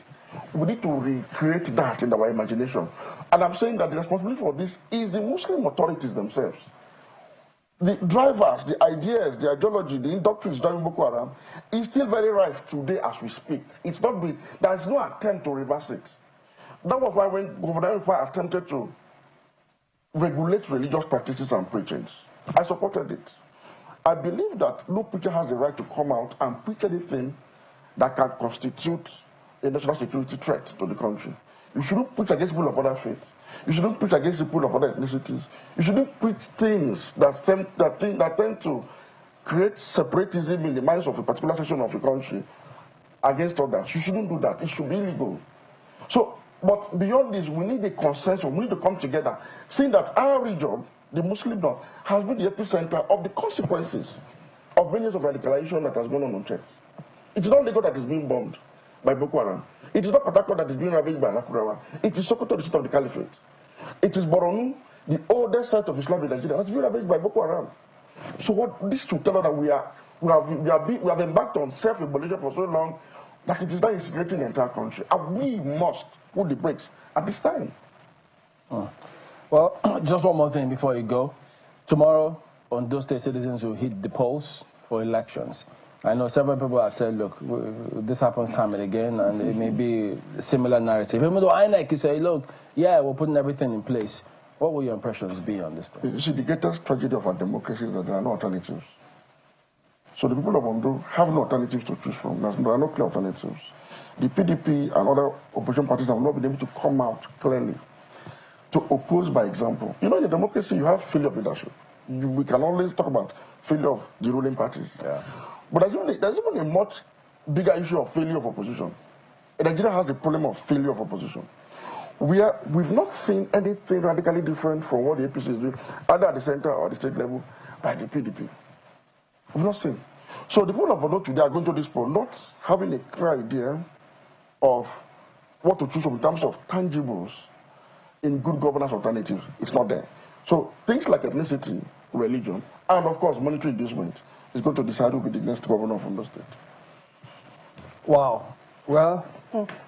We need to recreate that in our imagination. And I'm saying that the responsibility for this is the Muslim authorities themselves. The drivers, the ideas, the ideology, the indoctrines driving Boko Haram is still very rife today as we speak. It's not been, there is no attempt to reverse it. That was why when Governor Ifeanyi attempted to regulate religious practices and preachings, I supported it. I believe that no preacher has the right to come out and preach anything that can constitute a national security threat to the country. You shouldn't preach against people of other faiths. You shouldn't preach against people of other ethnicities. You shouldn't preach things that tend to create separatism in the minds of a particular section of the country against others. You shouldn't do that. It should be illegal. So, but beyond this, we need a consensus. We need to come together, seeing that our region, the Muslim North, has been the epicenter of the consequences of many years of radicalization that has gone on unchecked. It is not Lagos that is being bombed by Boko Haram. It is not Port Harcourt that is being ravaged by Lakurawa. It is Sokoto, the seat of the Caliphate. It is Borno, the oldest site of Islam in Nigeria, that's being ravaged by Boko Haram. So what this should tell us that We have embarked on self-immolation for so long that it is now instigating the entire country. And we must put the brakes at this time. Well, just one more thing before you go. Tomorrow, Ondo State citizens will hit the polls for elections. I know several people have said, look, this happens time and again, and it may be a similar narrative. Even though INEC you say, look, yeah, we're putting everything in place. What will your impressions be on this thing? You see, the greatest tragedy of our democracy is that there are no alternatives. So the people of Ondo have no alternatives to choose from. There are no clear alternatives. The PDP and other opposition parties have not been able to come out clearly to oppose by example. You know, in a democracy, you have failure of leadership. We can always talk about failure of the ruling parties. Yeah. But there's even a much bigger issue of failure of opposition. Nigeria has a problem of failure of opposition. We've not seen anything radically different from what the APC is doing, either at the center or the state level, by the PDP. We've not seen. So the people of Ondo today are going to this poll not having a clear idea of what to choose from in terms of tangibles in good governance alternatives. It's not there. So things like ethnicity, religion, and of course monetary inducement is going to decide who will be the next governor of Ondo State. Wow. Well,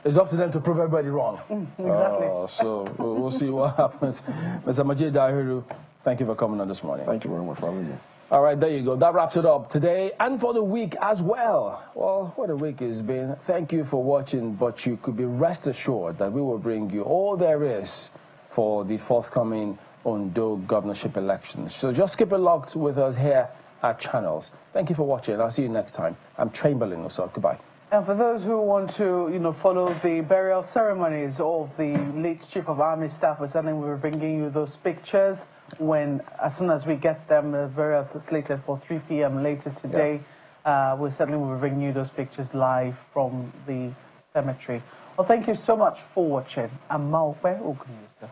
it's up to them to prove everybody wrong. Exactly. So we'll see what happens. Mr. Majid Dahiru, thank you for coming on this morning. Thank you very much for having me. All right, there you go. That wraps it up today and for the week as well. Well, what a week it's been. Thank you for watching, but you could be rest assured that we will bring you all there is for the forthcoming Ondo governorship elections. So just keep it locked with us here at Channels. Thank you for watching. I'll see you next time. I'm Chamberlain, so goodbye. And for those who want to, follow the burial ceremonies of the late Chief of Army Staff, we're certainly will be bringing you those pictures as soon as we get them. The burial is slated for 3 p.m. later today. Yeah. We certainly will be bringing you those pictures live from the cemetery. Well, thank you so much for watching. I'm Maupe Ogunyusa.